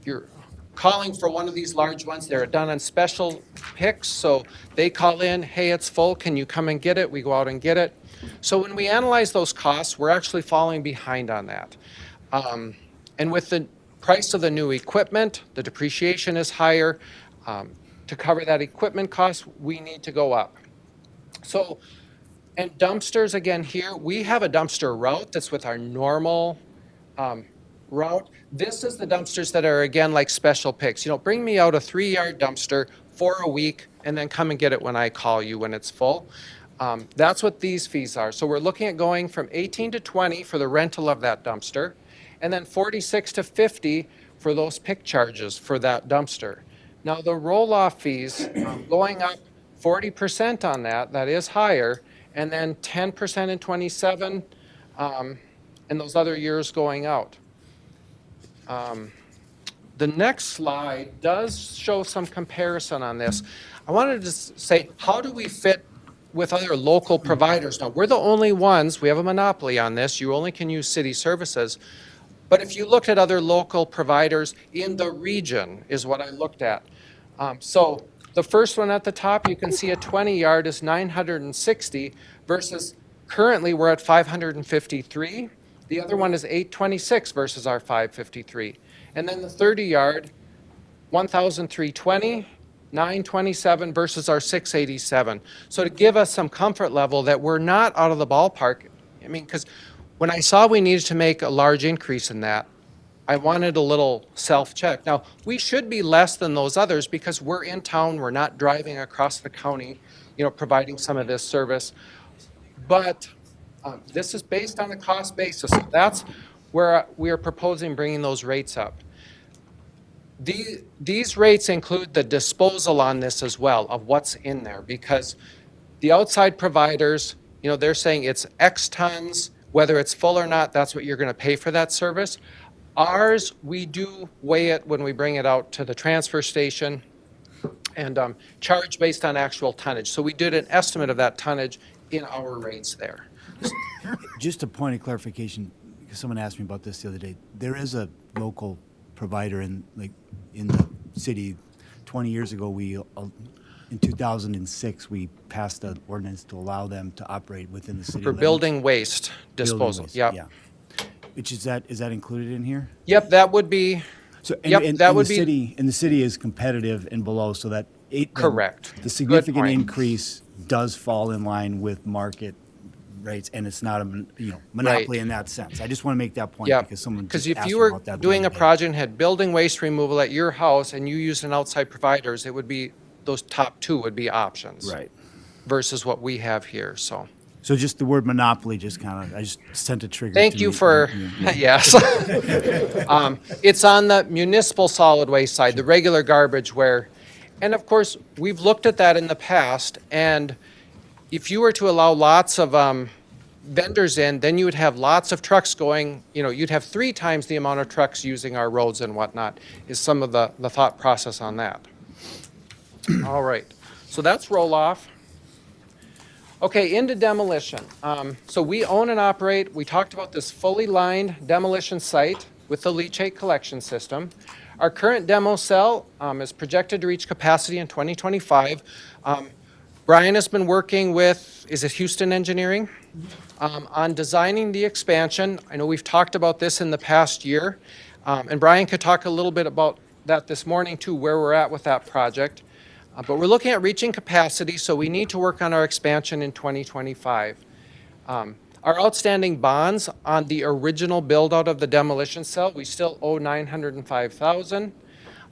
Speaker 7: you're calling for one of these large ones. They're done on special picks, so they call in, hey, it's full, can you come and get it? We go out and get it. So when we analyze those costs, we're actually falling behind on that. And with the price of the new equipment, the depreciation is higher. To cover that equipment cost, we need to go up. So, and dumpsters, again here, we have a dumpster route that's with our normal route. This is the dumpsters that are, again, like special picks. You know, bring me out a 3-yard dumpster for a week and then come and get it when I call you when it's full. That's what these fees are. So we're looking at going from 18 to 20 for the rental of that dumpster, and then 46 to 50 for those pick charges for that dumpster. Now the roll-off fees going up 40% on that is higher, and then 10% in 27, and those other years going out. The next slide does show some comparison on this. I wanted to say, how do we fit with other local providers? Now, we're the only ones, we have a monopoly on this, you only can use city services. But if you looked at other local providers in the region is what I looked at. So the first one at the top, you can see a 20-yard is 960 versus currently we're at 553. The other one is 826 versus our 553. And then the 30-yard, 1,320 927 versus our 687. So to give us some comfort level that we're not out of the ballpark. I mean, because when I saw we needed to make a large increase in that, I wanted a little self-check. Now, we should be less than those others because we're in town, we're not driving across the county, providing some of this service. But this is based on a cost basis. That's where we are proposing bringing those rates up. These rates include the disposal on this as well of what's in there, because the outside providers, they're saying it's X tons, whether it's full or not, that's what you're going to pay for that service. Ours, we do weigh it when we bring it out to the transfer station and charge based on actual tonnage. So we did an estimate of that tonnage in our rates there.
Speaker 1: Just a point of clarification, because someone asked me about this the other day. There is a local provider in the city. 20 years ago, in 2006, we passed an ordinance to allow them to operate within the city
Speaker 7: For
Speaker 1: limits.
Speaker 7: building waste
Speaker 1: Building
Speaker 7: disposal.
Speaker 1: waste,
Speaker 7: Yep.
Speaker 1: yeah. Which is that included in here?
Speaker 7: Yep, that would be,
Speaker 1: So
Speaker 7: Yep, that would be-
Speaker 1: the city is competitive and below, so that
Speaker 7: Correct.
Speaker 1: The
Speaker 7: Good
Speaker 1: significant
Speaker 7: point.
Speaker 1: increase does fall in line with market rates, and it's not a monopoly in that sense. I just want to make that point
Speaker 7: yeah.
Speaker 1: because someone
Speaker 7: Because
Speaker 1: just
Speaker 7: if
Speaker 1: asked
Speaker 7: you
Speaker 1: me
Speaker 7: were
Speaker 1: about that the
Speaker 7: doing a
Speaker 1: other day.
Speaker 7: project and had building waste removal at your house and you used an outside providers, it would be, those top two would be options.
Speaker 1: Right.
Speaker 7: Versus what we have here, so.
Speaker 1: So just the word monopoly just kind of, I just sent a trigger.
Speaker 7: Thank
Speaker 1: to
Speaker 7: you
Speaker 1: me.
Speaker 7: for,
Speaker 1: Yeah.
Speaker 7: yes. It's on the municipal solid waste side, the regular garbage where, and of course, we've looked at that in the past, and if you were to allow lots of vendors in, then you would have lots of trucks going, you'd have 3 times the amount of trucks using our roads and whatnot, is some of the thought process on that. All right, so that's roll-off. Okay, into demolition. So we own and operate, we talked about this fully lined demolition site with the leachate collection system. Our current demo cell is projected to reach capacity in 2025. Brian has been working with, is it Houston Engineering? On designing the expansion. I know we've talked about this in the past year. And Brian could talk a little bit about that this morning too, where we're at with that project. But we're looking at reaching capacity, so we need to work on our expansion in 2025. Our outstanding bonds on the original build-out of the demolition cell, we still owe $905,000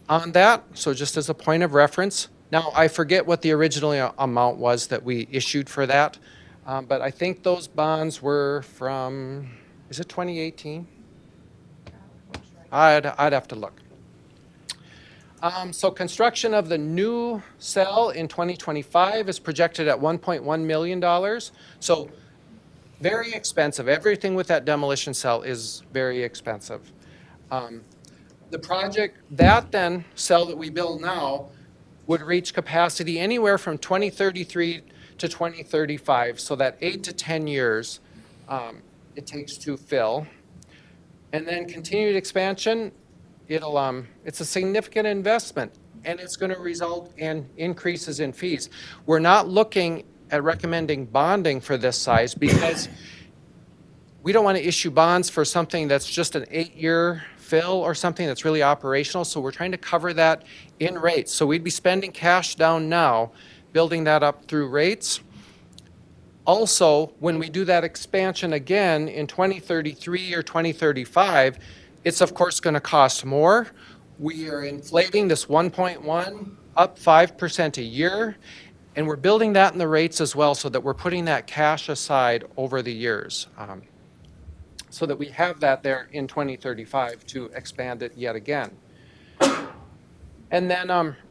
Speaker 7: on that, so just as a point of reference. Now, I forget what the original amount was that we issued for that, but I think those bonds were from, is it 2018? I'd have to look. So construction of the new cell in 2025 is projected at $1.1 million. So very expensive. Everything with that demolition cell is very expensive. The project, that then cell that we build now would reach capacity anywhere from 2033 to 2035. So that 8 to 10 years it takes to fill. And then continued expansion, it's a significant investment, and it's going to result in increases in fees. We're not looking at recommending bonding for this size because we don't want to issue bonds for something that's just an 8-year fill or something that's really operational, so we're trying to cover that in rates. So we'd be spending cash down now, building that up through rates. Also, when we do that expansion again in 2033 or 2035, it's of course going to cost more. We are inflating this 1.1 up 5% a year, and we're building that in the rates as well so that we're putting that cash aside over the years so that we have that there in 2035 to expand it yet again. And then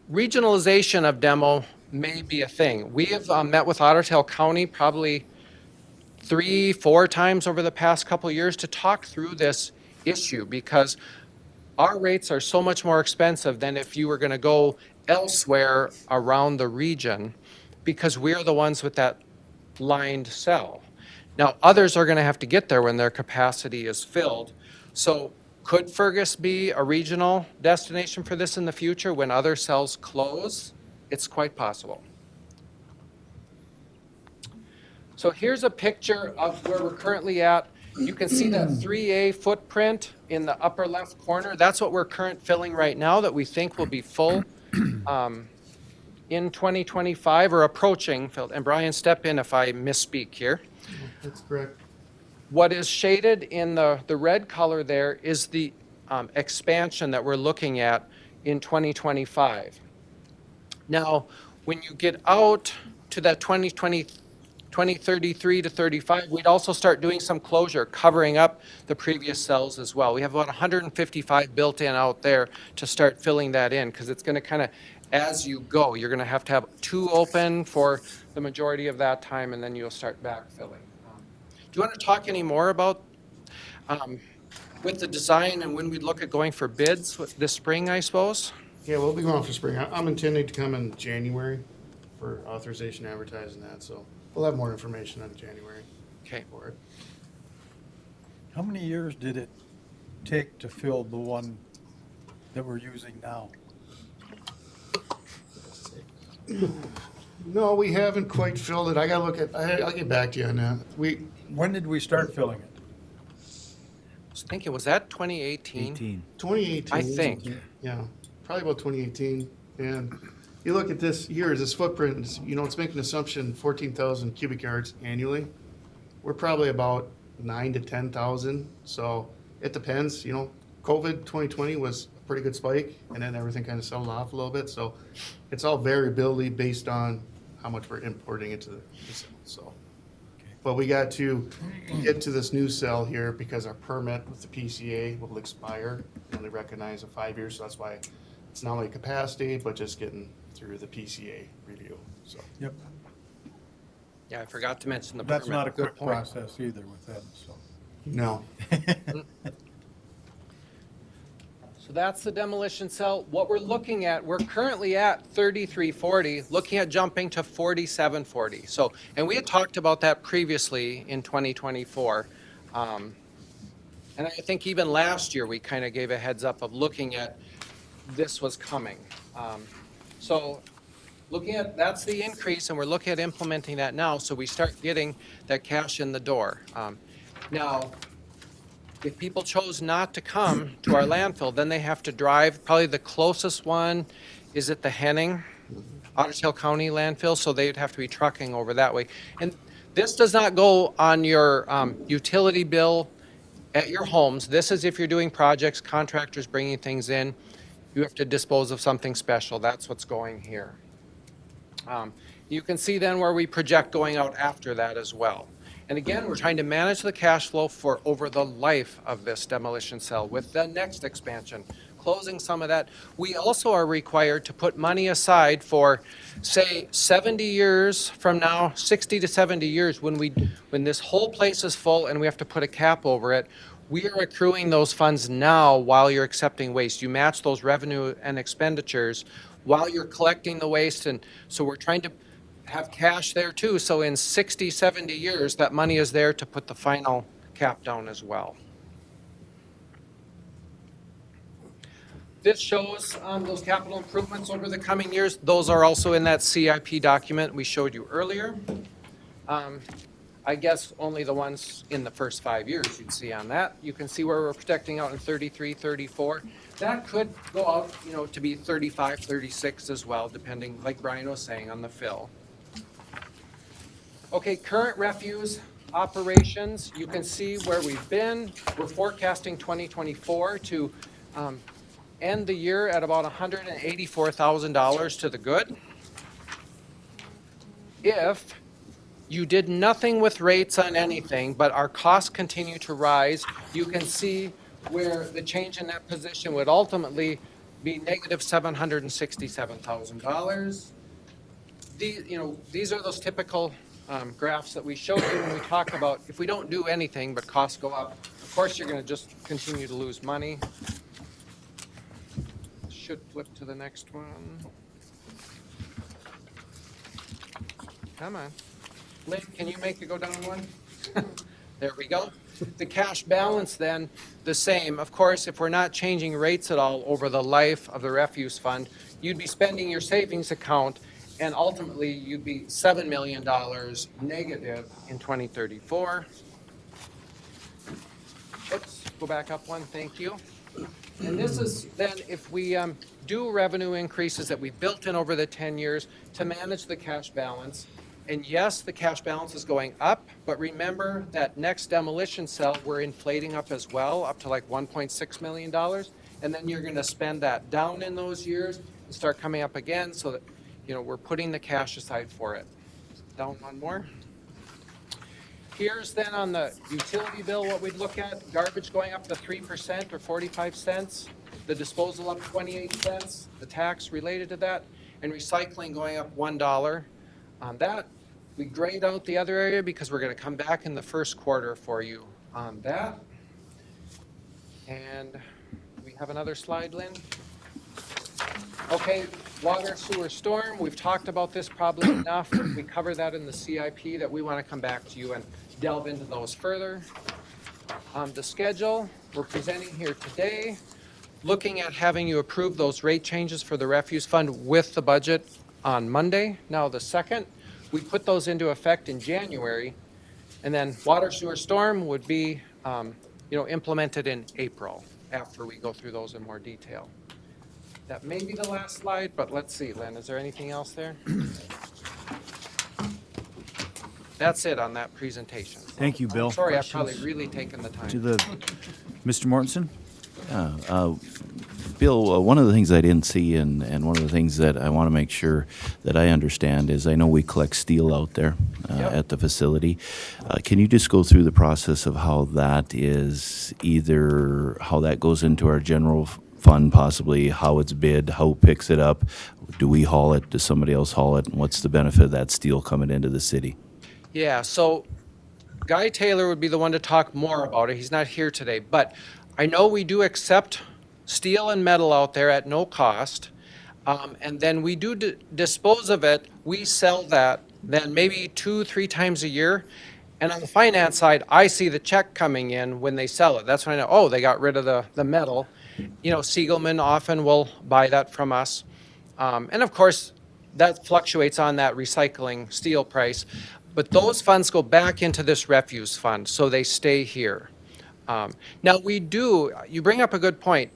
Speaker 7: regionalization of demo may be a thing. We have met with Otter Tail County probably 3-4 times over the past couple of years to talk through this issue because our rates are so much more expensive than if you were going to go elsewhere around the region because we're the ones with that lined cell. Now, others are going to have to get there when their capacity is filled. So could Fergus be a regional destination for this in the future when other cells close? It's quite possible. So here's a picture of where we're currently at. You can see that 3A footprint in the upper left corner. That's what we're current filling right now that we think will be full in 2025 or approaching, and Brian, step in if I misspeak here.
Speaker 11: That's correct.
Speaker 7: What is shaded in the red color there is the expansion that we're looking at in 2025. Now, when you get out to that 2033 to 35, we'd also start doing some closure, covering up the previous cells as well. We have about 155 built in out there to start filling that in, because it's going to kind of, as you go, you're going to have 2 open for the majority of that time, and then you'll start backfilling. Do you want to talk any more about with the design and when we'd look at going for bids this spring, I suppose?
Speaker 11: Yeah, we'll be going for spring. I'm intending to come in January for authorization advertising that, so we'll have more information on January
Speaker 7: Okay.
Speaker 11: for it.
Speaker 12: How many years did it take to fill the one that we're using now?
Speaker 11: No, we haven't quite filled it. I gotta look at, I'll get back to you on that.
Speaker 12: When did we start filling it?
Speaker 7: I was thinking, was that 2018?
Speaker 1: 18.
Speaker 11: 2018.
Speaker 7: I think.
Speaker 11: Yeah, probably about 2018. And you look at this here, this footprint, it's making an assumption 14,000 cubic yards annually. We're probably about 9 to 10,000. So it depends, COVID 2020 was a pretty good spike, and then everything kind of settled off a little bit. So it's all variability based on how much we're importing into the cell. So, but we got to get to this new cell here because our permit with the PCA will expire. We only recognize a 5 years, so that's why it's not only capacity, but just getting through the PCA review. So.
Speaker 12: Yep.
Speaker 7: Yeah, I forgot to mention the
Speaker 12: That's
Speaker 7: permit.
Speaker 12: not a
Speaker 7: Good
Speaker 12: quick
Speaker 7: point.
Speaker 12: process either with them, so.
Speaker 11: No.
Speaker 7: So that's the demolition cell. What we're looking at, we're currently at 3340, looking at jumping to 4740. So, and we had talked about that previously in 2024. And I think even last year, we kind of gave a heads up of looking at this was coming. So looking at, that's the increase, and we're looking at implementing that now, so we start getting that cash in the door. Now, if people chose not to come to our landfill, then they have to drive. Probably the closest one is at the Henning, Otter Tail County landfill, so they'd have to be trucking over that way. And this does not go on your utility bill at your homes. This is if you're doing projects, contractors bringing things in, you have to dispose of something special. That's what's going here. You can see then where we project going out after that as well. And again, we're trying to manage the cash flow for over the life of this demolition cell with the next expansion, closing some of that. We also are required to put money aside for, say, 70 years from now, 60 to 70 years, when this whole place is full and we have to put a cap over it. We are accruing those funds now while you're accepting waste. You match those revenue and expenditures while you're collecting the waste. And so we're trying to have cash there too. So in 60, 70 years, that money is there to put the final cap down as well. This shows those capital improvements over the coming years. Those are also in that CIP document we showed you earlier. I guess only the ones in the first 5 years you'd see on that. You can see where we're projecting out in 33, 34. That could go out, to be 35, 36 as well, depending, like Brian was saying, on the fill. Okay, current refuse operations, you can see where we've been. We're forecasting 2024 to end the year at about $184,000 to the good. If you did nothing with rates on anything, but our costs continue to rise, you can see where the change in that position would ultimately be negative $767,000. These are those typical graphs that we showed you when we talk about if we don't do anything but costs go up, of course you're going to just continue to lose money. Should flip to the next one. Come on. Lynn, can you make it go down one? There we go. The cash balance then, the same. Of course, if we're not changing rates at all over the life of the refuse fund, you'd be spending your savings account and ultimately you'd be $7 million negative in 2034. Oops, go back up one, thank you. And this is then if we do revenue increases that we built in over the 10 years to manage the cash balance. And yes, the cash balance is going up, but remember that next demolition cell, we're inflating up as well, up to like $1.6 million. And then you're gonna spend that down in those years and start coming up again so that, you know, we're putting the cash aside for it. Down one more. Here's then on the utility bill what we'd look at, garbage going up to 3% or 45 cents, the disposal up 28 cents, the tax related to that, and recycling going up $1. On that, we grayed out the other area because we're gonna come back in the first quarter for you on that. And we have another slide, Lynn? Okay, water, sewer, storm, we've talked about this probably enough. We cover that in the CIP that we want to come back to you and delve into those further. The schedule, we're presenting here today, looking at having you approve those rate changes for the refuse fund with the budget on Monday, now the 2nd. We put those into effect in January, and then water, sewer, storm would be implemented in April after we go through those in more detail. That may be the last slide, but let's see, Lynn, is there anything else there? That's it on that presentation.
Speaker 1: Thank you, Bill.
Speaker 7: Sorry, I've
Speaker 1: Questions
Speaker 7: probably really taken the time.
Speaker 1: To the, Mr. Mortensen?
Speaker 2: Bill, one of the things I didn't see and one of the things that I want to make sure that I understand is I know we collect steel out there
Speaker 7: Yep.
Speaker 2: at the facility. Can you just go through the process of how that is either, how that goes into our general fund possibly, how it's bid, who picks it up? Do we haul it? Does somebody else haul it? And what's the benefit of that steel coming into the city?
Speaker 7: Yeah, so Guy Taylor would be the one to talk more about it. He's not here today, but I know we do accept steel and metal out there at no cost. And then we do dispose of it. We sell that then maybe 2-3 times a year. And on the finance side, I see the check coming in when they sell it. That's when I know, oh, they got rid of the metal. You know, Siegelman often will buy that from us. And of course, that fluctuates on that recycling steel price. But those funds go back into this refuse fund, so they stay here. Now we do, you bring up a good point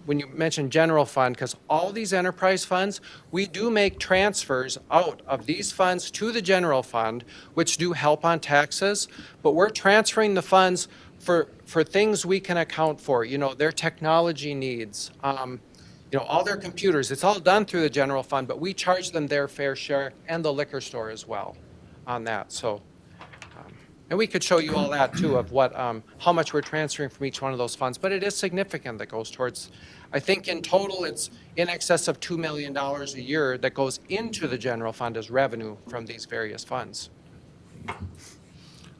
Speaker 7: when you mention general fund, because all these enterprise funds, we do make transfers out of these funds to the general fund, which do help on taxes, but we're transferring the funds for things we can account for, you know, their technology needs, you know, all their computers. It's all done through the general fund, but we charge them their fair share and the liquor store as well on that. So, and we could show you all that too of what, how much we're transferring from each one of those funds, but it is significant that goes towards, I think in total it's in excess of $2 million a year that goes into the general fund as revenue from these various funds.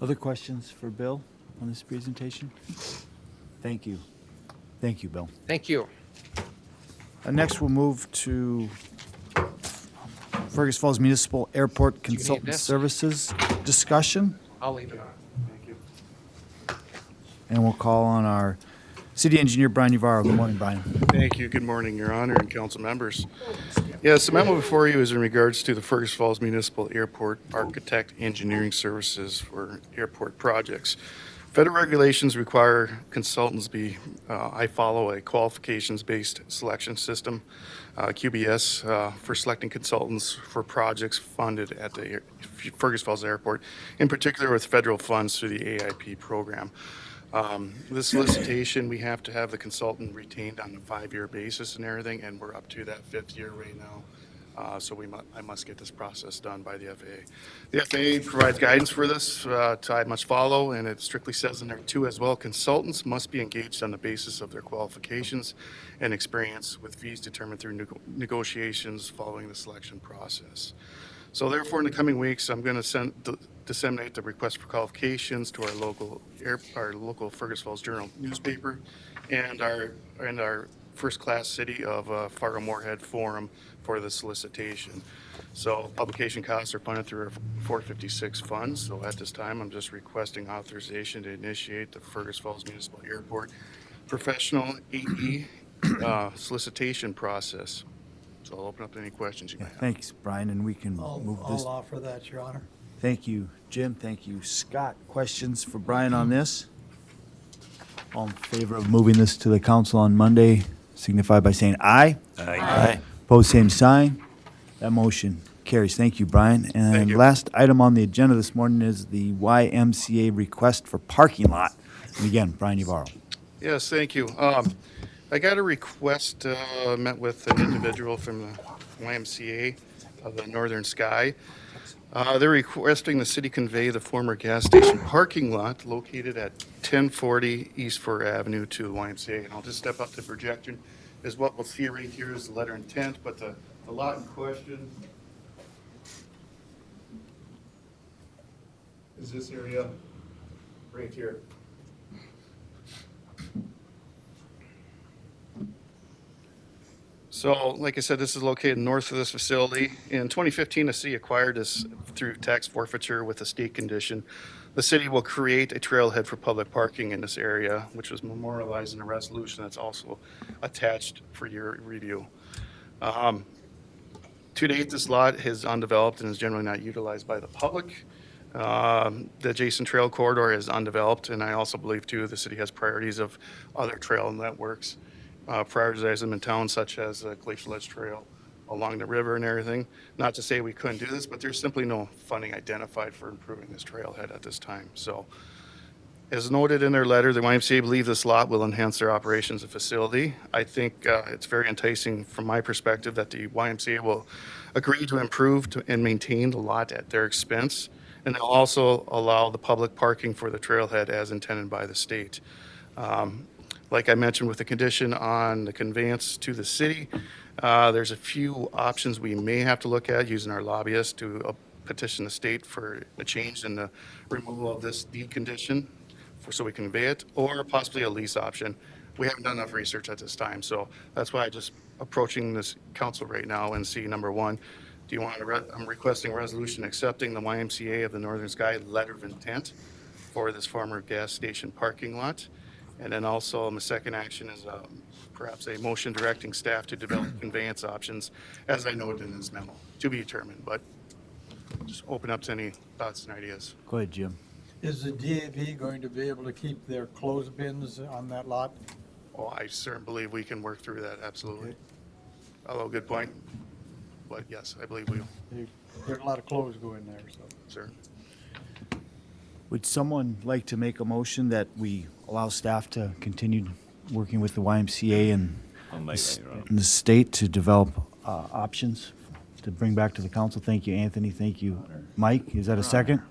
Speaker 1: Other questions for Bill on this presentation? Thank you. Thank you, Bill.
Speaker 7: Thank you.
Speaker 1: Next, we'll move to Fergus Falls Municipal Airport
Speaker 7: need
Speaker 1: Consultant
Speaker 7: this?
Speaker 1: Services discussion.
Speaker 7: I'll leave it on.
Speaker 1: And we'll call on our city engineer, Brian Navarro. Good morning, Brian.
Speaker 11: Thank you. Good morning, Your Honor and council members. Yes, the memo before you is in regards to the Fergus Falls Municipal Airport Architect Engineering Services for airport projects. Federal regulations require consultants I follow a qualifications-based selection system, QBS, for selecting consultants for projects funded at the Fergus Falls Airport, in particular with federal funds through the AIP program. This solicitation, we have to have the consultant retained on a 5-year basis and everything, and we're up to that 5th year right now. So I must get this process done by the FAA. The FAA provides guidance for this I must follow, and it strictly says in there too as well, consultants must be engaged on the basis of their qualifications and experience with fees determined through negotiations following the selection process. So therefore, in the coming weeks, I'm going to disseminate the request for qualifications to our local Fergus Falls Journal newspaper and our first-class city of Fargo-Moorhead Forum for the solicitation. So publication costs are funded through our 456 funds. So at this time, I'm just requesting authorization to initiate the Fergus Falls Municipal Airport professional AE solicitation process. So I'll open up to any questions you might have.
Speaker 1: Thanks, Brian, and we can move this.
Speaker 12: I'll offer that, Your Honor.
Speaker 1: Thank you, Jim. Thank you, Scott. Questions for Brian on this? All in favor of moving this to the council on Monday, signify by saying aye.
Speaker 2: Aye.
Speaker 1: Pose same sign. That motion carries. Thank you, Brian. And
Speaker 11: you.
Speaker 1: last item on the agenda this morning is the YMCA request for parking lot. And again, Brian Navarro.
Speaker 11: Yes, thank you. I got a request, met with an individual from the YMCA of the Northern Sky. They're requesting the city convey the former gas station parking lot located at 1040 East Fur Avenue to the YMCA. And I'll just step up to the projection. Is what we'll see right here is the letter intent, but the lot in question is this area right here. So, like I said, this is located north of this facility. In 2015, the city acquired this through tax forfeiture with a state condition. The city will create a trailhead for public parking in this area, which was memorialized in a resolution that's also attached for your review. To date, this lot is undeveloped and is generally not utilized by the public. The adjacent trail corridor is undeveloped, and I also believe, too, the city has priorities of other trail networks. Prioritize them in towns such as Glacier Ledge Trail along the river and everything. Not to say we couldn't do this, but there's simply no funding identified for improving this trailhead at this time. So, as noted in their letter, the YMCA believe this lot will enhance their operations and facility. I think it's very enticing from my perspective that the YMCA will agree to improve and maintain the lot at their expense, and they'll also allow the public parking for the trailhead as intended by the state. Like I mentioned with the condition on the conveyance to the city, there's a few options we may have to look at using our lobbyists to petition the state for a change in the removal of this deed condition so we can convey it, or possibly a lease option. We haven't done enough research at this time, so that's why I just approaching this council right now and see, number one, do you want I'm requesting a resolution accepting the YMCA of the Northern Sky letter of intent for this former gas station parking lot. And then also, my second action is perhaps a motion directing staff to develop conveyance options, as I noted in this memo, to be determined. But just open up to any thoughts and ideas.
Speaker 1: Go ahead, Jim.
Speaker 12: Is the DAV going to be able to keep their clothes bins on that lot?
Speaker 11: Oh, I certainly believe we can work through that, absolutely. Although, good point. But yes, I believe we will,
Speaker 12: There's a lot of clothes go in there, so.
Speaker 11: sir.
Speaker 1: Would someone like to make a motion that we allow staff to continue working with the YMCA and
Speaker 3: I'll make that, Your Honor.
Speaker 1: and the state to develop options to bring back to the council? Thank you, Anthony. Thank you, Mike. Is that a second?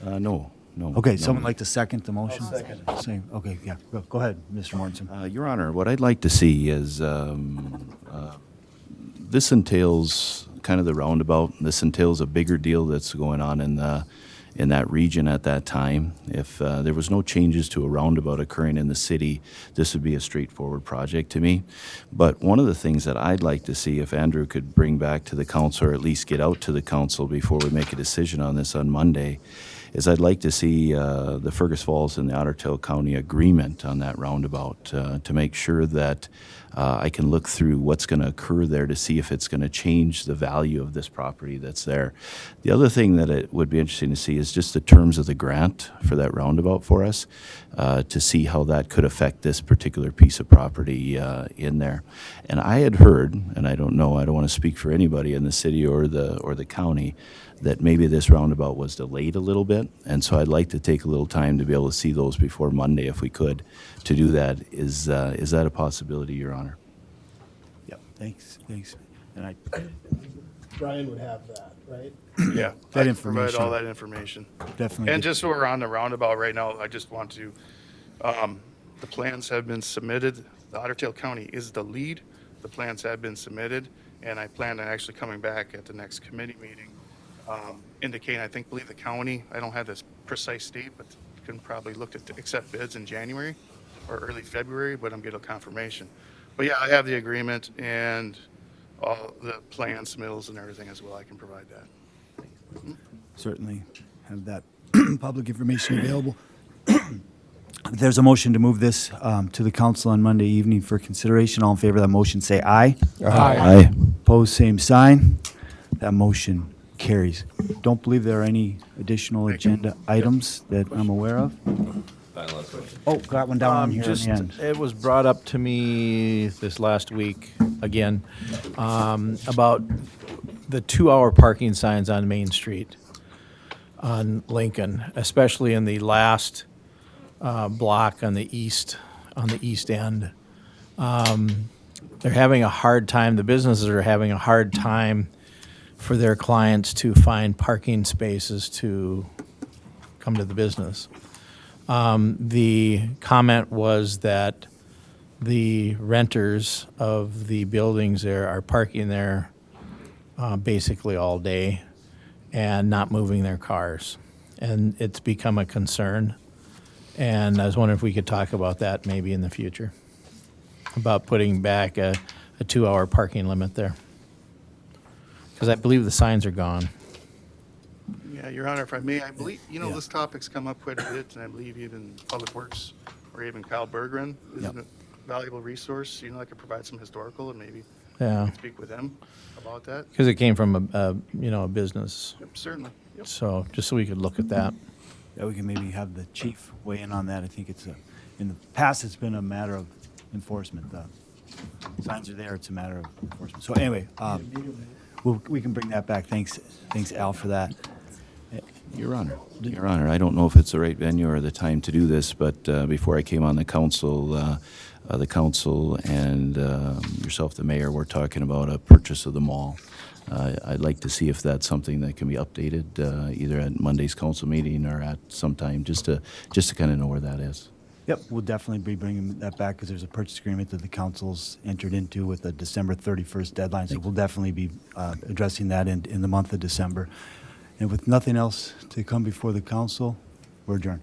Speaker 2: No.
Speaker 1: Okay,
Speaker 2: no.
Speaker 1: someone like to second the motion?
Speaker 12: I'll second
Speaker 1: Same. Okay, yeah. Go ahead, Mr. Mortensen.
Speaker 2: Your Honor, what I'd like to see is this entails kind of the roundabout. This entails a bigger deal that's going on in that region at that time. If there was no changes to a roundabout occurring in the city, this would be a straightforward project to me. But one of the things that I'd like to see, if Andrew could bring back to the council, or at least get out to the council before we make a decision on this on Monday, is I'd like to see the Fergus Falls and the Otter Tail County agreement on that roundabout to make sure that I can look through what's going to occur there to see if it's going to change the value of this property that's there. The other thing that it would be interesting to see is just the terms of the grant for that roundabout for us, to see how that could affect this particular piece of property in there. And I had heard, and I don't know, I don't want to speak for anybody in the city or the county, that maybe this roundabout was delayed a little bit, and so I'd like to take a little time to be able to see those before Monday if we could, to do that. Is that a possibility, Your Honor?
Speaker 1: Yep, thanks. And
Speaker 11: Brian would have that, right? Yeah.
Speaker 1: That
Speaker 11: I can provide
Speaker 1: information.
Speaker 11: all that information.
Speaker 1: Definitely.
Speaker 11: And just so we're on the roundabout right now, I just want to, the plans have been submitted. The Otter Tail County is the lead. The plans have been submitted, and I plan on actually coming back at the next committee meeting, indicating, I believe the county, I don't have this precise date, but can probably look to accept bids in January or early February, but I'm getting a confirmation. But yeah, I have the agreement and all the plans, submittals, and everything as well. I can provide that.
Speaker 1: Certainly have that public information available. There's a motion to move this to the council on Monday evening for consideration. All in favor of that motion, say aye.
Speaker 2: Aye.
Speaker 1: Opposed, same sign. That motion carries. Don't believe there are any additional agenda items that I'm aware of.
Speaker 3: Unless
Speaker 11: question.
Speaker 1: Oh, got one down here in
Speaker 13: Just,
Speaker 1: the end.
Speaker 13: it was brought up to me this last week, again, about the 2-hour parking signs on Main Street on Lincoln, especially in the last block on the east end. They're having a hard time, the businesses are having a hard time for their clients to find parking spaces to come to the business. The comment was that the renters of the buildings there are parking there basically all day and not moving their cars. And it's become a concern. And I was wondering if we could talk about that maybe in the future, about putting back a 2-hour parking limit there. Because I believe the signs are gone.
Speaker 14: Yeah, Your Honor, if I may, I believe, this topic's come up quite a bit, and I believe even Public Works or even Kyle Berggren is
Speaker 1: Yep.
Speaker 14: a valuable resource, that could provide some historical and maybe
Speaker 13: Yeah,
Speaker 14: speak with them about that.
Speaker 13: because it came from a business.
Speaker 14: Yep, certainly. Yep.
Speaker 13: So just so we could look at that.
Speaker 1: Yeah, we can maybe have the chief weigh in on that. I think in the past, it's been a matter of enforcement. The signs are there, it's a matter of enforcement. So anyway, we can bring that back. Thanks, Al, for that.
Speaker 2: Your Honor, I don't know if it's the right venue or the time to do this, but before I came on the council and yourself, the mayor, were talking about a purchase of the mall. I'd like to see if that's something that can be updated either at Monday's council meeting or at some time, just to kind of know where that is.
Speaker 1: Yep, we'll definitely be bringing that back because there's a purchase agreement that the council's entered into with a December 31st deadline. So we'll definitely be addressing that in the month of December. And with nothing else to come before the council, we're adjourned.